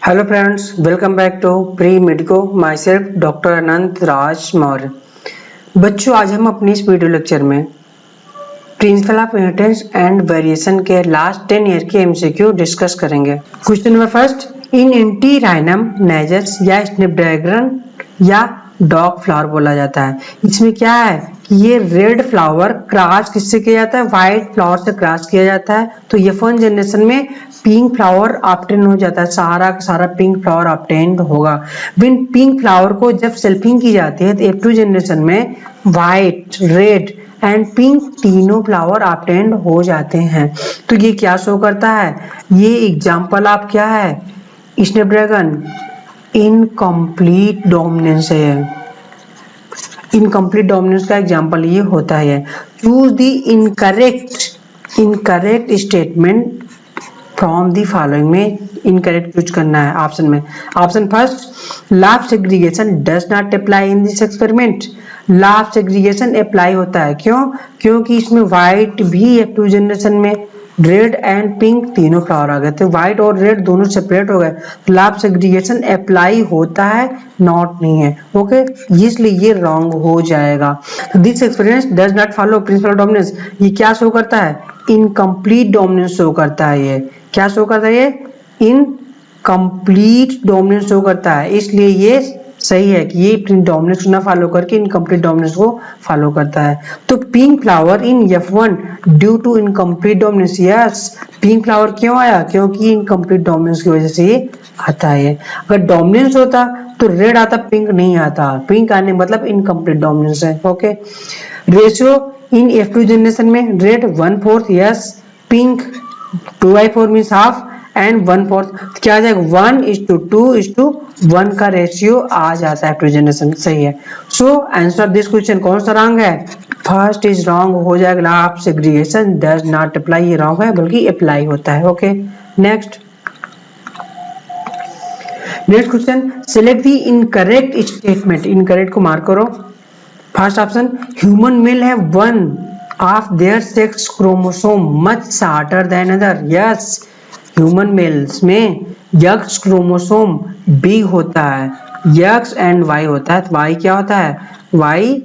Hello friends, welcome back to pre medico. Myself doctor Anant Raj Maurya. बच्चों, आज हम अपनी इस वीडियो लेक्चर में principle of inheritance and variation के लास्ट 10 ईयर के एमसीक्यू डिस्कस करेंगे। Question number first, in antirrhinum majus या स्नैपड्रैगन या डॉग फ्लावर बोला जाता है। इसमें क्या है कि ये रेड फ्लावर क्रॉस किससे किया जाता है? व्हाइट फ्लावर से क्रॉस किया जाता है। तो F1 जनरेशन में पिंक फ्लावर ऑब्टेन हो जाता है, सारा का सारा पिंक फ्लावर ऑब्टेन होगा। विन पिंक फ्लावर को जब सेल्फिंग की जाती है तो F2 जनरेशन में व्हाइट, रेड एंड पिंक तीनों फ्लावर ऑब्टेन हो जाते हैं। तो ये क्या शो करता है? ये एग्जाम्पल आप क्या है? स्नैपड्रैगन इनकम्प्लीट डोमिनेंस है। इनकम्प्लीट डोमिनेंस का एग्जाम्पल ये होता है। Choose the incorrect statement from the following में इनकरेक्ट चूज करना है ऑप्शन में। Option first, law of segregation does not apply in this experiment. Law of segregation apply होता है, क्यों? क्योंकि इसमें व्हाइट भी F2 जनरेशन में, रेड एंड पिंक तीनों फ्लावर आ गए थे, व्हाइट और रेड दोनों सेपरेट हो गए। लॉ ऑफ सेग्रीगेशन अप्लाई होता है, नॉट नहीं है। ओके, इसलिए ये रॉन्ग हो जाएगा। This experience does not follow principle dominance. ये क्या शो करता है? इनकम्प्लीट डोमिनेंस शो करता है। ये क्या शो करता है? ये इनकम्प्लीट डोमिनेंस शो करता है, इसलिए ये सही है कि ये डोमिनेंस ना फॉलो करके इनकम्प्लीट डोमिनेंस को फॉलो करता है। तो pink flower in F1 due to incomplete dominance. Yes, pink flower क्यों आया? क्योंकि इनकम्प्लीट डोमिनेंस की वजह से ये आता है। अगर डोमिनेंस होता तो रेड आता, पिंक नहीं आता। पिंक आने मतलब इनकम्प्लीट डोमिनेंस है। Okay, ratio in F2 generation में red 1/4, yes, pink 2/4 means half and 1/4 क्या आ जाएगा? 1:2:1 का रेशियो आ जाता है F2 जनरेशन। सही है। सो आंसर ऑफ दिस क्वेश्चन कौन सा रॉन्ग है? फर्स्ट इज रॉन्ग हो जाएगा। Law of segregation does not apply, ये रॉन्ग है, बल्कि अप्लाई होता है। Okay, next question, select the incorrect statement. Incorrect को मार्क करो। फर्स्ट ऑप्शन, ह्यूमन मेल है one of their sex chromosome much shorter than other. Yes, human mails में x chromosome big होता है, यक्स एंड वाई होता है। तो Y क्या होता है? वाई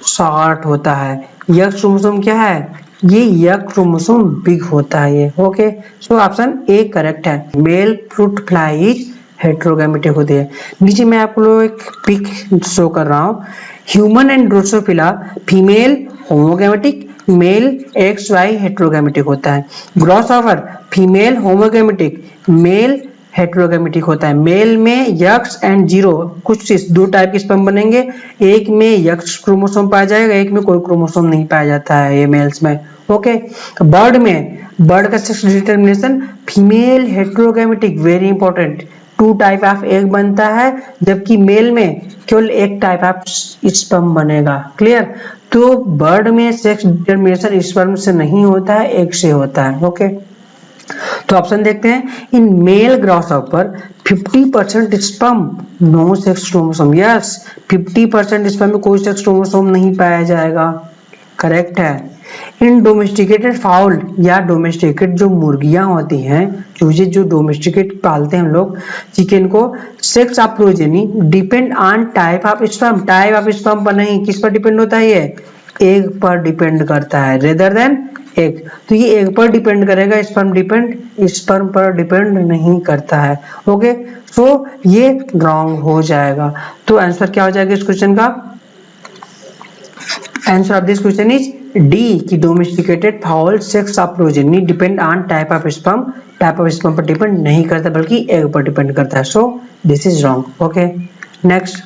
शॉर्ट होता है। यक्स क्रोमोसोम क्या है? ये यक्स क्रोमोसोम बिग होता है ये। Okay, so option A correct है। मेल फ्रूट फ्लाई इज हेट्रोगैमेटिक होती है। नीचे मैं आप लोग एक पिक शो कर रहा हूँ। Human and drosophila female homogametic, male XY heterogametic होता है। Crossover female homogametic, male heterogametic होता है। मेल में यक्स एंड जीरो, कुछ दो टाइप के स्पर्म बनेंगे। एक में यक्स क्रोमोसोम पाया जाएगा, एक में कोई क्रोमोसोम नहीं पाया जाता है ये मेल्स में। ओके, बर्ड में, बर्ड का sex determination female heterogametic, very important. 2 type of egg बनता है, जबकि मेल में केवल एक टाइप ऑफ स्पर्म बनेगा। क्लियर? तो बर्ड में सेक्स डिटर्मिनेशन स्पर्म से नहीं होता है, एग से होता है। ओके, तो ऑप्शन देखते हैं। In male grasshopper 50% sperm no sex chromosome. Yes, 50% sperm में कोई सेक्स क्रोमोसोम नहीं पाया जाएगा। करेक्ट है। इन डोमेस्टिकेटेड फाउल या डोमेस्टिकेट जो मुर्गियां होती हैं, चूजे जो डोमेस्टिकेट पालते हैं हम लोग चिकन को, sex of progeny depend on type of sperm. Type of sperm पर नहीं, किस पर डिपेंड होता है? ये एग पर डिपेंड करता है, रेदर देन एग। तो ये एग पर डिपेंड करेगा, स्पर्म पर डिपेंड नहीं करता है। ओके, तो ये रॉन्ग हो जाएगा। तो आंसर क्या हो जाएगा इस क्वेश्चन का? Answer of this question is D कि domesticated fowl sex of progeny depend on type of sperm. Type of sperm पर डिपेंड नहीं करता, बल्कि एग पर डिपेंड करता है। So this is wrong. Okay, next,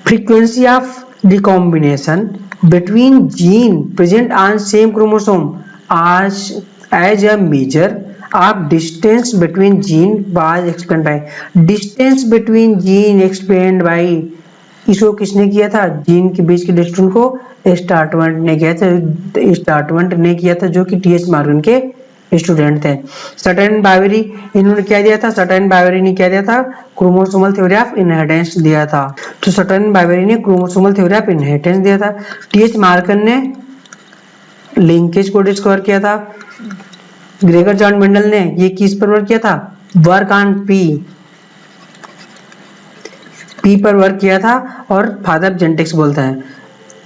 frequency of recombination between gene present on same chromosome as a measure of distance between gene was explained by। distance between gene explained by, इसको किसने किया था? Gene के बीच के distance को स्टार्टवेंट ने किया था। स्टार्टवेंट ने किया था, जो कि TH मॉर्गन के स्टूडेंट थे। सटन बावेरी इन्होंने क्या दिया था? सटन बावेरी ने क्या दिया था? क्रोमोसोमल थ्योरी ऑफ इनहेरिटेंस दिया था। तो सटन बावेरी ने क्रोमोसोमल थ्योरी ऑफ इनहेरिटेंस दिया था। TH मॉर्गन ने लिंकेज को डिस्कवर किया था। ग्रेगर जॉन मेंडल ने ये किस पर वर्क किया था? वर्क ऑन पी पर वर्क किया था और फादर जेनेटिक्स बोलता है।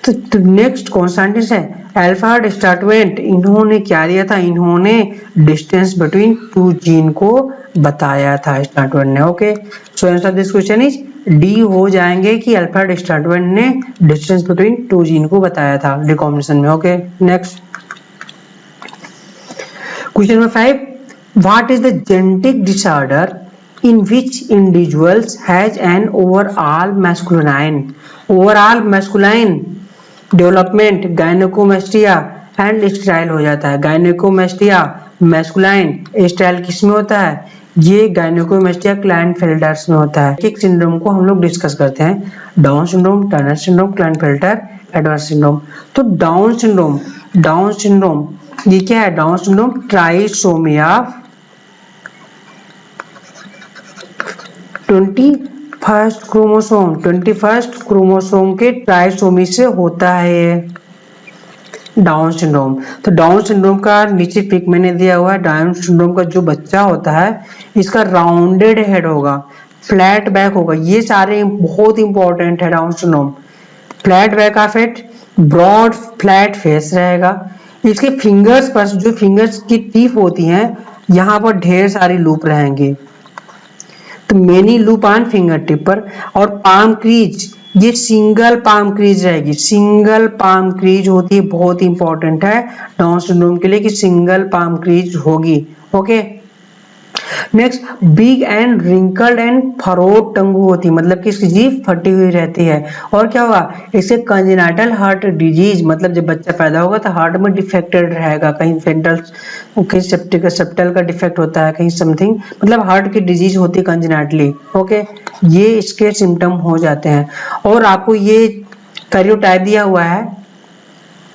तो नेक्स्ट कौन सा सेंटेंस है, अल्फ्रेड स्टार्टवेंट इन्होंने क्या दिया था, इन्होंने डिस्टेंस बिटवीन टू जीन को बताया था स्टार्टवेंट ने। Okay, so answer this question is D हो जाएंगे कि अल्फ्रेड स्टार्टवेंट ने डिस्टेंस बिटवीन टू जीन को बताया था रिकॉम्बिनेशन में। Okay, next question number 5, what is the genetic disorder in which individuals has an overall masculine development gynecomastia and sterile हो जाता है। gynecomastia masculine sterile किस में होता है, ये gynecomastia Klinefelters में होता है। एक सिंड्रोम को हम लोग डिस्कस करते हैं, down syndrome, Turner syndrome, Klinefelter, adverse syndrome. तो डाउन सिंड्रोम ये क्या है, डाउन सिंड्रोम ट्राइसोमिया 21 क्रोमोसोम के ट्राइसोमी से होता है डाउन सिंड्रोम। तो डाउन सिंड्रोम का नीचे पिक मैंने दिया हुआ है। डाउन सिंड्रोम का जो बच्चा होता है इसका राउंडेड हेड होगा, फ्लैट बैक होगा, ये सारे बहुत इंपॉर्टेंट है। Down syndrome flat back of head, broad flat face रहेगा। इसके फिंगर्स पर, जो फिंगर्स की टिप होती हैं, यहाँ पर ढेर सारी लूप रहेंगे, तो many loop on finger tip पर। और पाम क्रीज, ये सिंगल पाम क्रीज रहेगी, सिंगल पाम क्रीज होती है, बहुत इंपॉर्टेंट है डाउन सिंड्रोम के लिए कि सिंगल पाम क्रीज होगी। Okay, next big and wrinkled and furrowed tongue होती है, मतलब कि इसकी जीभ फटी हुई रहती है। और क्या होगा, इसे कंजेनाइटल हार्ट डिजीज, मतलब जब बच्चा पैदा होगा तो हार्ट में डिफेक्टेड रहेगा, कहीं फेंटल, कहीं सेप्टल का डिफेक्ट होता है, कहीं समथिंग, मतलब हार्ट की डिजीज होती है कंजेनाइटली। ओके, ये इसके सिम्टम हो जाते हैं। और आपको ये कैरियोटाइप दिया हुआ है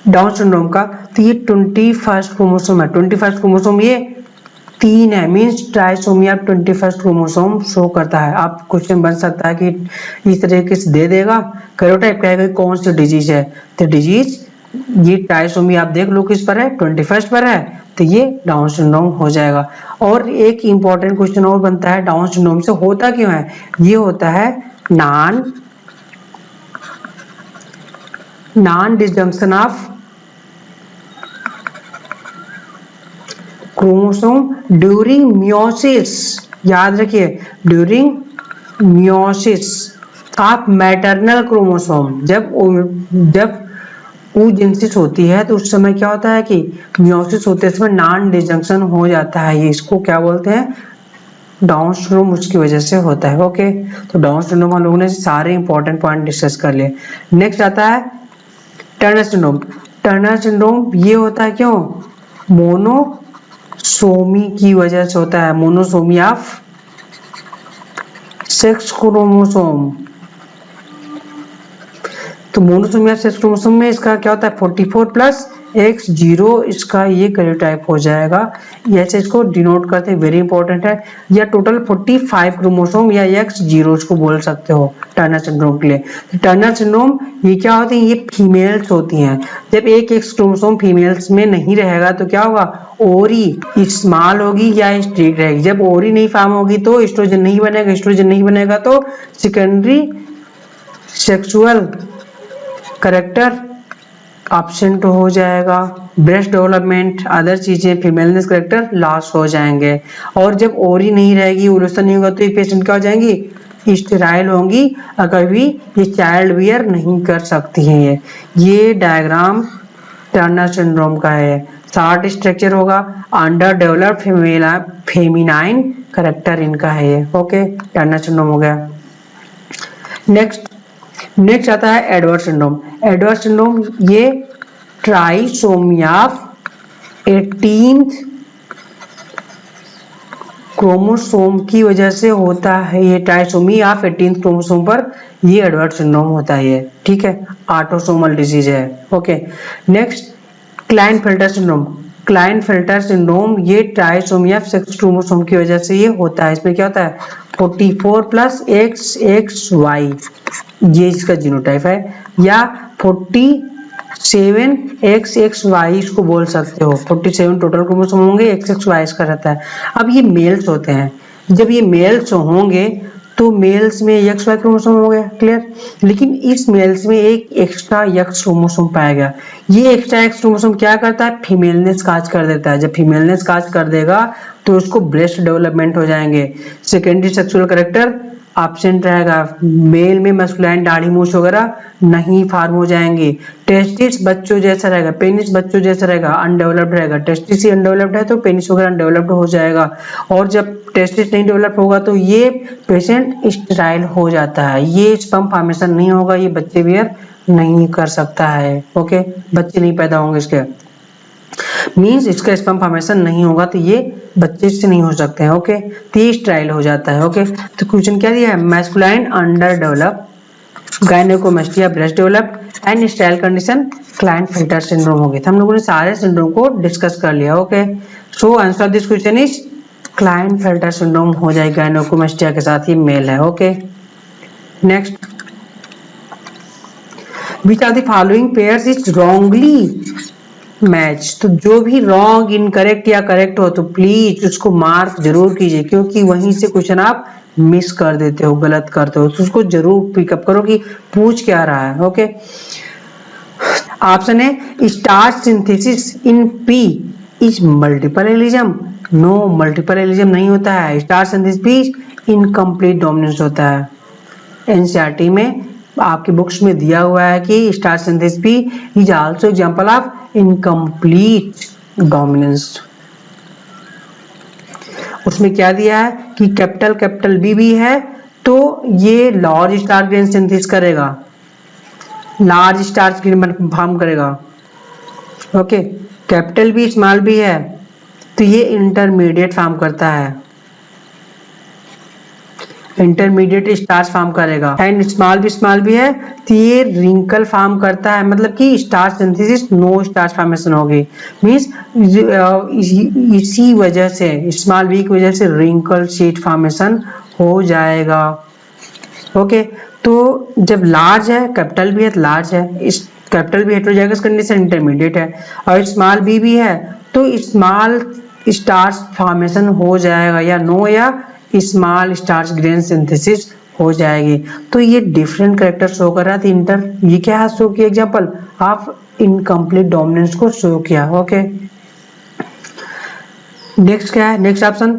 डाउन सिंड्रोम का, तो ये 21 क्रोमोसोम है। 21 क्रोमोसोम ये 3 है, means trisomy of 21 chromosome show करता है। आप क्वेश्चन बन सकता है कि इस तरीके से दे देगा, कैरियोटाइप कहेगा कौन सी डिजीज है, तो डिजीज ये ट्राइसोमी आप देख लो किस पर है, 21 पर है, तो ये डाउन सिंड्रोम हो जाएगा। और एक इंपॉर्टेंट क्वेश्चन और बनता है, डाउन सिंड्रोम से होता क्यों है, ये होता है non disjunction of chromosome during meiosis. याद रखिए, during meiosis of maternal chromosome, जब oogenesis होती है तो उस समय क्या होता है कि मियोसिस होते समय नॉन डिसजंक्शन हो जाता है, ये इसको क्या बोलते हैं, डाउन सिंड्रोम, उसकी वजह से होता है। ओके, तो डाउन सिंड्रोम हम लोगों ने सारे इंपॉर्टेंट पॉइंट डिस्कस कर लिए। नेक्स्ट आता है टर्नर सिंड्रोम। टर्नर सिंड्रोम ये होता है क्यों, मोनोसोमी की वजह से होता है, मोनोसोमी ऑफ सेक्स क्रोमोसोम। तो मोनोसोमी ऑफ सेक्स क्रोमोसोम में इसका क्या होता है, 44+X0 इसका ये कैरियोटाइप हो जाएगा, ऐसे इसको डिनोट करते हैं, वेरी इंपॉर्टेंट है। या टोटल 45 क्रोमोसोम या X0 इसको बोल सकते हो टर्नर सिंड्रोम के लिए। तो टर्नर सिंड्रोम ये क्या होती है, ये फीमेल्स होती हैं। जब एक X क्रोमोसोम फीमेल्स में नहीं रहेगा तो क्या होगा, ओरी स्मॉल होगी या स्ट्रिक्ट रहेगी। जब ओरी नहीं फॉर्म होगी तो एस्ट्रोजन नहीं बनेगा, एस्ट्रोजन नहीं बनेगा तो सेकेंडरी सेक्सुअल करेक्टर एब्सेंट हो जाएगा, ब्रेस्ट डेवलपमेंट, अदर चीजें, फीमेलनेस करेक्टर लॉस हो जाएंगे। और जब ओरी नहीं रहेगी, ओवुलेशन नहीं होगा तो ये पेशेंट क्या हो जाएंगी, स्टेराइल होंगी, कभी ये चाइल्ड बियर नहीं कर सकती हैं। ये डायग्राम टर्नर सिंड्रोम का है, शार्ट स्ट्रक्चर होगा, अंडर डेवलप्ड फेमिनाइन करेक्टर इनका है ये। ओके, टर्नर सिंड्रोम हो गया। नेक्स्ट आता है एडवर्ड सिंड्रोम। एडवर्ड सिंड्रोम ये ट्राइसोमी ऑफ 18th क्रोमोसोम की वजह से होता है, ये ट्राइसोमी ऑफ 18th क्रोमोसोम पर ये एडवर्ड सिंड्रोम होता है ये, ठीक है, ऑटोसोमल डिजीज है। Okay, next Klinefelter syndrome. Klinefelter syndrome ये ट्राइसोमी ऑफ सेक्स क्रोमोसोम की वजह से ये होता है। इसमें क्या होता है, 44+XXY ये इसका जीनोटाइप है, या 47XXY इसको बोल सकते हो। 47 टोटल क्रोमोसोम होंगे, XXY इसका रहता है। अब ये मेल्स होते हैं, जब ये मेल्स होंगे तो मेल्स में XY क्रोमोसोम हो गया, क्लियर। लेकिन इस मेल्स में एक एक्स्ट्रा X क्रोमोसोम पाया गया। ये एक्स्ट्रा X क्रोमोसोम क्या करता है, फीमेलनेस काज कर देता है। जब फीमेलनेस काज कर देगा तो उसको ब्रेस्ट डेवलपमेंट हो जाएंगे। सेकेंडरी सेक्सुअल कैरेक्टर एब्सेंट रहेगा, मेल में मस्कुलाइन दाढ़ी मूछ वगैरह नहीं फार्म हो जाएंगे। टेस्टिस बच्चों जैसा रहेगा, पेनिस बच्चों जैसा रहेगा, अनडेवलप्ड रहेगा। टेस्टिस ही अनडेवलप्ड है तो पेनिस वगैरह अनडेवलप्ड हो जाएगा। और जब टेस्टिस नहीं डेवलप होगा तो ये पेशेंट स्टेराइल हो जाता है, ये स्पर्म फॉर्मेशन नहीं होगा, ये बच्चे बियर नहीं कर सकता है। ओके, बच्चे नहीं पैदा होंगे इसके, मीन्स इसका स्पर्म फॉर्मेशन नहीं होगा तो ये बच्चे से नहीं हो सकते हैं। ओके, तो ये स्टेराइल हो जाता है। ओके, तो क्वेश्चन क्या दिया है, masculine under develop, gynaecomastia breast developed and sterile condition Klinefelter syndrome होगी। तो हम लोगों ने सारे सिंड्रोम को डिस्कस कर लिया। Okay, so answer of this question is Klinefelter syndrome हो जाएगा, गायनेकोमेस्टिया के साथ ये मेल है। Okay, next, which of the following pairs is wrongly match. तो जो भी रॉन्ग, इनकरेक्ट या करेक्ट हो तो प्लीज उसको मार्क जरूर कीजिए, क्योंकि वहीं से क्वेश्चन आप मिस कर देते हो, गलत करते हो, तो उसको जरूर पिकअप करो कि पूछ क्या रहा है। ओके, ऑप्शन है starch synthesis in P is multiple allelism. No, multiple allelism नहीं होता है। Starch synthesis P incomplete dominance होता है। एनसीईआरटी में आपकी बुक्स में दिया हुआ है कि starch synthesis P is also example of incomplete dominance. उसमें क्या दिया है कि कैपिटल बी भी है तो ये लार्ज स्टार्च ग्रेन सिंथेसिस करेगा, लार्ज स्टार्च ग्रेन फॉर्म करेगा। Okay, capital B small B है तो ये इंटरमीडिएट फॉर्म करता है, इंटरमीडिएट स्टार्च फॉर्म करेगा। एंड स्मॉल भी है तो ये रिंकल फॉर्म करता है, मतलब कि starch synthesis no starch formation होगी। मींस इसी वजह से, स्मॉल बी की वजह से रिंकल शीट फॉर्मेशन हो जाएगा। ओके, तो जब लार्ज है, कैपिटल बी है तो लार्ज है, इस capital B heterozygous condition intermediate है, और स्मॉल बी भी है तो स्मॉल स्टार्च फॉर्मेशन हो जाएगा, या नो या स्मॉल स्टार्च ग्रेन सिंथेसिस हो जाएगी। तो ये डिफरेंट कैरेक्टर शो कर रहा था इंटर, ये क्या शो किया, एग्जांपल ऑफ इनकम्प्लीट डोमिनेंस को शो किया। ओके, नेक्स्ट क्या है, next option,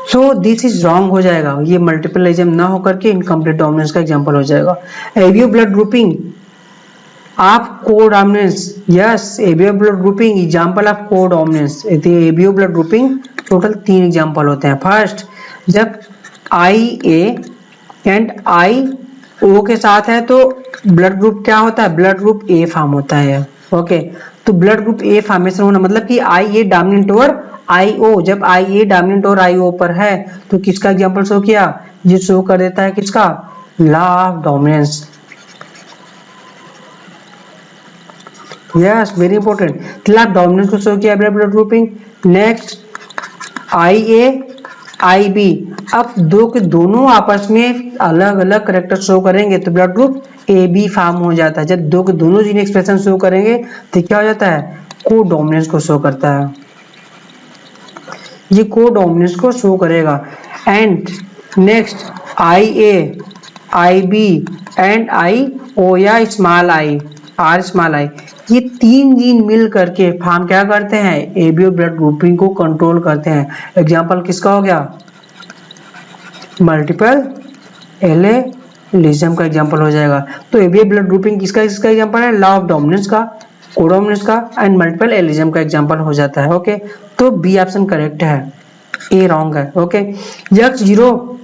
so this is wrong हो जाएगा, ये मल्टीपल एलिजम ना होकर के इनकम्प्लीट डोमिनेंस का एग्जांपल हो जाएगा। Avio blood grouping of codominance, yes, Avio blood grouping example of codominance. Avio blood grouping total 3 example होते हैं। फर्स्ट, जब IA एंड IO के साथ है तो ब्लड ग्रुप क्या होता है, ब्लड ग्रुप A फॉर्म होता है। ओके, तो ब्लड ग्रुप A फॉर्मेशन होना मतलब कि IA डोमिनेंट ओवर IO। जब IA डोमिनेंट और IO पर है तो किसका एग्जांपल शो किया, ये शो कर देता है किसका, law of dominance. Yes, very important, law of dominance को शो किया blood grouping. Next, IA IB, अब दो के दोनों आपस में अलग अलग कैरेक्टर शो करेंगे तो ब्लड ग्रुप AB फॉर्म हो जाता है। जब दो के दोनों जीन एक्सप्रेशन शो करेंगे तो क्या हो जाता है, कोडोमिनेंस को शो करता है, ये कोडोमिनेंस को शो करेगा। And next, IA IB and IO या small I, R small I, ये 3 जीन मिल करके फॉर्म क्या करते हैं, एबियो ब्लड ग्रुपिंग को कंट्रोल करते हैं। एग्जांपल किसका हो गया, मल्टीपल एलिजम का एग्जांपल हो जाएगा। तो एबियो ब्लड ग्रुपिंग किसका एग्जांपल है, लॉ ऑफ डोमिनेंस का, कोडोमिनेंस का एंड मल्टीपल एलिजम का एग्जांपल हो जाता है। ओके, तो बी ऑप्शन करेक्ट है, ए रॉन्ग है। Okay, X0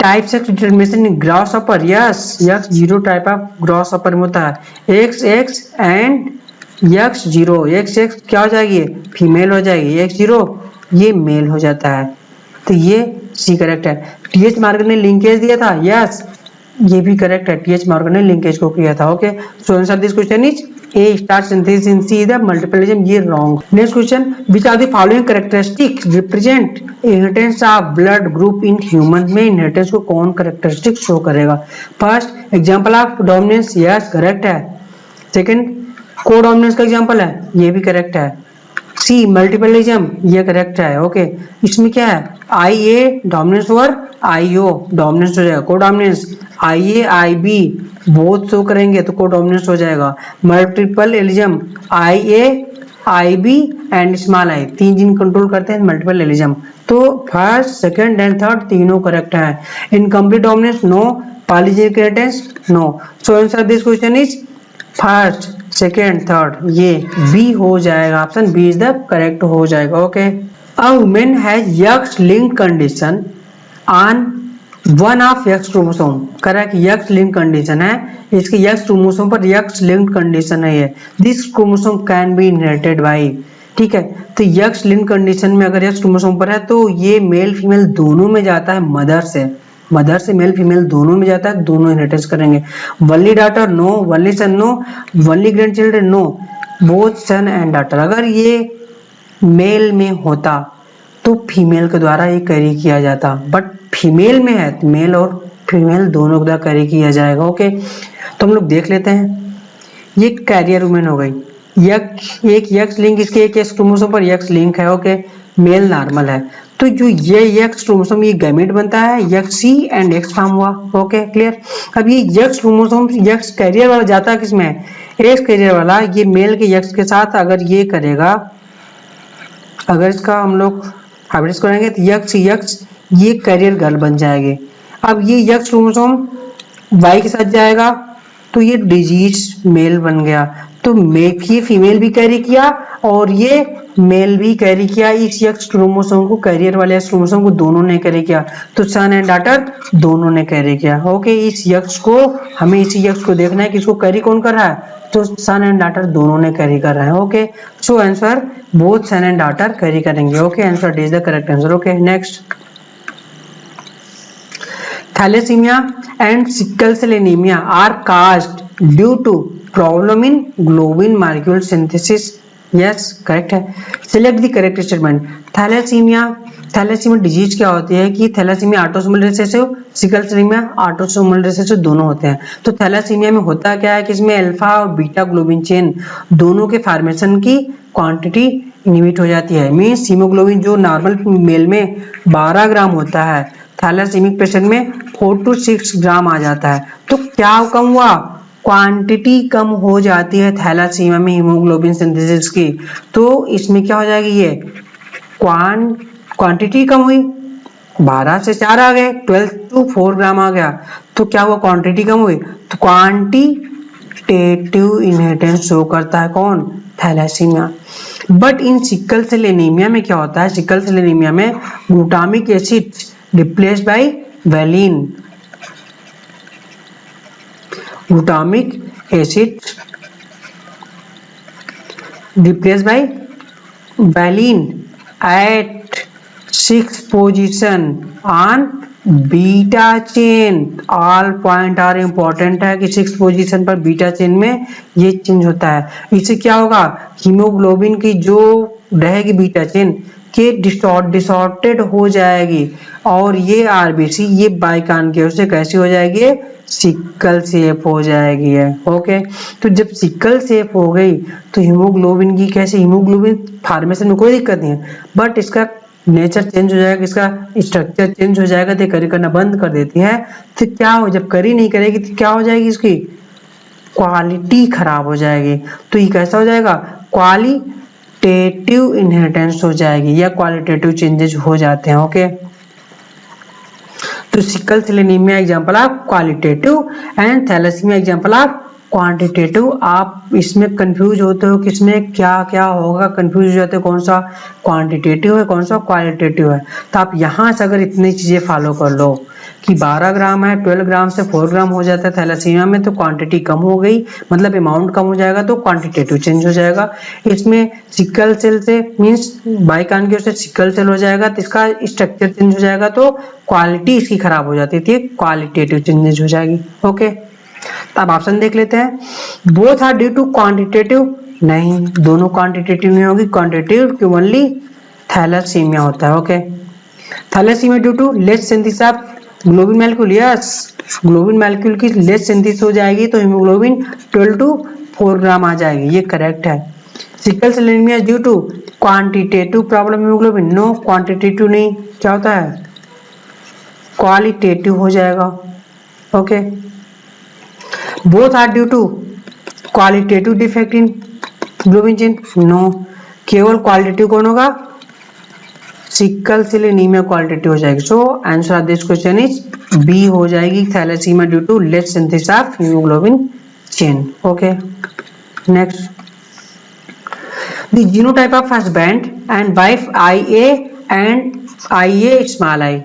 type sex determination in grasshopper, yes, X0 type of grasshopper में होता है। XX एंड X0, XX क्या हो जाएगी, फीमेल हो जाएगी, X0 ये मेल हो जाता है, तो ये सी करेक्ट है। TH मॉर्गन ने लिंकेज दिया था, यस, ये भी करेक्ट है, TH मॉर्गन ने लिंकेज को किया था। Okay, so answer this question is A starch synthesis in C the multiplism, ये wrong. Next question, which are the following characteristics represent inheritance of blood group in human, में inheritance को कौन characteristic show करेगा। First, example of dominance, yes correct है। Second, codominance का example है, ये भी करेक्ट है। सी मल्टीपलिज्म, ये करेक्ट है। ओके, इसमें क्या है, I A dominance over I O, dominance हो जाएगा, codominance. I A I B both show करेंगे तो को डोमिनेंस हो जाएगा। Multiplism, I A I B and small I, तीन जिन कंट्रोल करते हैं मल्टीपलिज्म। तो फर्स्ट सेकंड एंड थर्ड तीनों करेक्ट है। Incomplete dominance no, polygenic inheritance no. So answer this question is first second third, ये B हो जाएगा, option B is the correct हो जाएगा। Okay, a women has x link condition on one of x chromosome, correct, x link condition है, इसके x chromosome पर x link condition है ये, this chromosome can be inherited by, ठीक है। तो एक्स लिंक कंडीशन में अगर एक्स क्रोमोसोम पर है तो ये मेल फीमेल दोनों में जाता है, मदर से मेल फीमेल दोनों में जाता है, दोनों इनहेरिटेंस करेंगे। Only daughter no, only son no, only grandchildren no, both son and daughter. अगर ये मेल में होता तो फीमेल के द्वारा ये कैरी किया जाता, बट फीमेल में है तो मेल और फीमेल दोनों के द्वारा कैरी किया जाएगा। ओके, तो हम लोग देख लेते हैं, ये कैरियर वुमेन हो गई, एक एक्स लिंक, इसके एक एक्स क्रोमोसोम पर एक्स लिंक है। ओके, मेल नॉर्मल है, तो जो ये एक्स क्रोमोसोम ये गैमेट बनता है, X C and X form हुआ। Okay, clear. अब ये एक्स क्रोमोसोम एक्स कैरियर वाला जाता है किसमें, एक्स कैरियर वाला, ये मेल के एक्स के साथ अगर ये करेगा, अगर इसका हम लोग हाइब्रिड करेंगे तो एक्स ये कैरियर गर्ल बन जाएगी। अब ये एक्स क्रोमोसोम वाई के साथ जाएगा तो ये डिजीज मेल बन गया, तो ये फीमेल भी कैरी किया और ये मेल भी कैरी किया, इस एक्स क्रोमोसोम को, कैरियर वाले एक्स क्रोमोसोम को दोनों ने कैरी किया, तो सन एंड डॉटर दोनों ने कैरी किया। ओके, इस एक्स को, हमें इसी एक्स को देखना है कि इसको कैरी कौन कर रहा है, तो सन एंड डॉटर दोनों ने कैरी कर रहे हैं। Okay, so answer both son and daughter carry करेंगे। Okay, answer is the correct answer. Okay, next, thalassemia and sickle cell anaemia are caused due to problem in globin molecule synthesis, yes correct है। Select the correct statement. Thalassemia disease क्या होती है कि thalassemia autosomal recessive, sickle cell autosomal recessive दोनों होते हैं। तो thalassaemia में होता क्या है कि इसमें अल्फा और बीटा ग्लोबिन चेन दोनों के फॉर्मेशन की क्वांटिटी इनहिबिट हो जाती है। मींस हीमोग्लोबिन जो नॉर्मल मेल में 12 ग्राम होता है, थैलेसीमिक पेशेंट में 4 to 6 ग्राम आ जाता है। तो क्या कम हुआ, क्वांटिटी कम हो जाती है थैलेसीमिया में हीमोग्लोबिन सिंथेसिस की। तो इसमें क्या हो जाएगी, ये क्वांटिटी कम हुई, 12 से 4 आ गए, 12 to 4 ग्राम आ गया, तो क्या हुआ, क्वांटिटी कम हुई, तो क्वांटिटेटिव इनहेरिटेंस शो करता है कौन, thalassaemia. But in sickle cell anaemia में क्या होता है, सिकल सेल एनीमिया में glutamic acid replace by valine, glutamic acid replaced by valine at 6th position on beta chain. All point are important है कि 6th पोजीशन पर beta chain में ये चेंज होता है। इससे क्या होगा, हीमोग्लोबिन की जो रहेगी बीटा चेन के डिसऑर्डेड हो जाएगी और ये आरबीसी ये बाइकान्केव से कैसी हो जाएगी, सिकल शेप हो जाएगी है। ओके, तो जब सिकल शेप हो गई तो हीमोग्लोबिन की कैसे, हीमोग्लोबिन फॉर्मेशन में कोई दिक्कत नहीं है, बट इसका नेचर चेंज हो जाएगा, इसका स्ट्रक्चर चेंज हो जाएगा, तो करी करना बंद कर देती है। तो क्या हो, जब करी नहीं करेगी तो क्या हो जाएगी, इसकी क्वालिटी खराब हो जाएगी। तो ये कैसा हो जाएगा, क्वालिटेटिव इनहेरिटेंस हो जाएगी या क्वालिटेटिव चेंजेस हो जाते हैं। ओके, तो sickle cell anaemia example of qualitative and thalassaemia example of quantitative. आप इसमें कंफ्यूज होते हो किसमें क्या क्या होगा, कंफ्यूज हो जाते हो कौन सा क्वांटिटेटिव है कौन सा क्वालिटेटिव है। तो आप यहाँ से अगर इतनी चीजें फॉलो कर लो कि 12 ग्राम है, 12 ग्राम से 4 ग्राम हो जाता है थैलेसीमिया में, तो क्वांटिटी कम हो गई, मतलब अमाउंट कम हो जाएगा, तो क्वांटिटेटिव चेंज हो जाएगा। इसमें सिकल सेल से मीन्स बाइकान्केव से सिकल सेल हो जाएगा, तो इसका स्ट्रक्चर चेंज हो जाएगा, तो क्वालिटी इसकी खराब हो जाती थी, क्वालिटेटिव चेंजेस हो जाएगी। ओके, तो अब ऑप्शन देख लेते हैं। Both are due to quantitative, नहीं, दोनों क्वांटिटेटिव नहीं होगी, क्वांटिटेटिव ओनली थैलेसीमिया होता है। Okay, thalassaemia due to less synthesis of globin molecule, yes, globin molecule की लेस सिंथेसिस हो जाएगी तो हीमोग्लोबिन 12 to 4 ग्राम आ जाएगी, ये करेक्ट है। Sickle cell anaemia due to quantitative problem haemoglobin, no quantitative नहीं, क्या होता है क्वालिटेटिव हो जाएगा। Okay, both are due to qualitative defect in globin chain, no, केवल क्वालिटेटिव कौन होगा, सिकल सेल एनीमिया क्वालिटेटिव हो जाएगी। So answer of this question is B हो जाएगी, thalassaemia due to less synthesis of haemoglobin chain. Okay, next, the genotype of husband and wife IA and IA small I,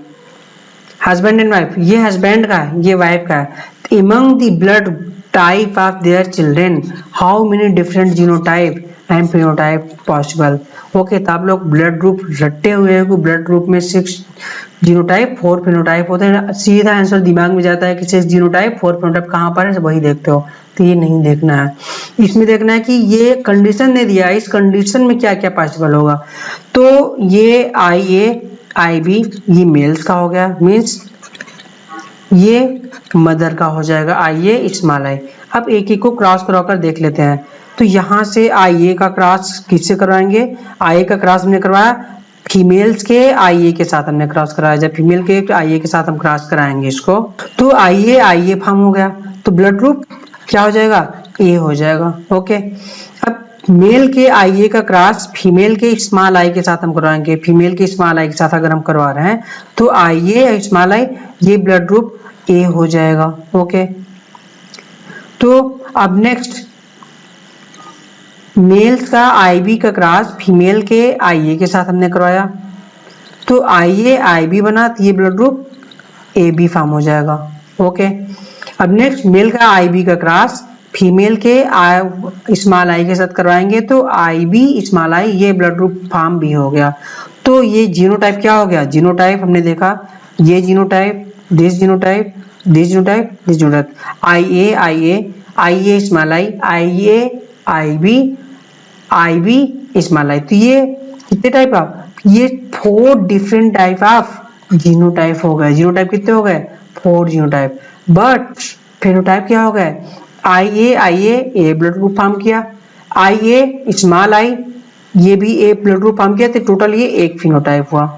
husband and wife, ये husband का है, ये wife का है। among the blood type of their children how many different genotype and phenotype possible। Okay, तो आप लोग blood group Ratte हुए हैं, ब्लड ग्रुप में 6 जीनोटाइप 4 फिनोटाइप होते हैं, सीधा आंसर दिमाग में जाता है कि 6 जीनोटाइप 4 फिनोटाइप कहाँ पर है, वही देखते हो। तो ये नहीं देखना है, इसमें देखना है कि ये कंडीशन ने दिया है, इस कंडीशन में क्या क्या पॉसिबल होगा। तो ये IA IB ये मेल्स का हो गया, मीन्स ये मदर का हो जाएगा IA स्मॉल आई। अब एक एक को क्रॉस कराकर देख लेते हैं। तो यहाँ से IA का क्रॉस किससे करवाएंगे, IA का क्रॉस हमने करवाया फीमेल्स के IA के साथ हमने क्रॉस कराया, जब फीमेल के IA के साथ हम क्रॉस कराएंगे इसको, तो IA फॉर्म हो गया, तो ब्लड ग्रुप क्या हो जाएगा, A हो जाएगा। ओके, अब मेल के IA का क्रॉस फीमेल के स्मॉल आई के साथ हम करवाएंगे, फीमेल के स्मॉल आई के साथ अगर हम करवा रहे हैं तो IA स्मॉल आई ये ब्लड ग्रुप A हो जाएगा। ओके, तो अब नेक्स्ट मेल्स का IB का क्रॉस फीमेल के IA के साथ हमने करवाया, तो IA IB बना, तो ये ब्लड ग्रुप AB फॉर्म हो जाएगा। ओके, अब नेक्स्ट मेल का IB का क्रॉस फीमेल के स्मॉल आई के साथ करवाएंगे, तो IB स्मॉल आई ये ब्लड ग्रुप फॉर्म B हो गया। तो ये जीनोटाइप क्या हो गया, जीनोटाइप हमने देखा, ये genotype, this genotype, this genotype, this genotype, IA small I, IA IB IB small I, तो ये कितने टाइप ऑफ, ये 4 डिफरेंट टाइप ऑफ जीनोटाइप हो गए। जीनोटाइप कितने हो गए, 4 जीनोटाइप, बट फेनोटाइप क्या हो गए, IA ए ब्लड ग्रुप फॉर्म किया, IA स्मॉल आई ये भी ए ब्लड ग्रुप फॉर्म किया, तो टोटल ये एक फिनोटाइप हुआ,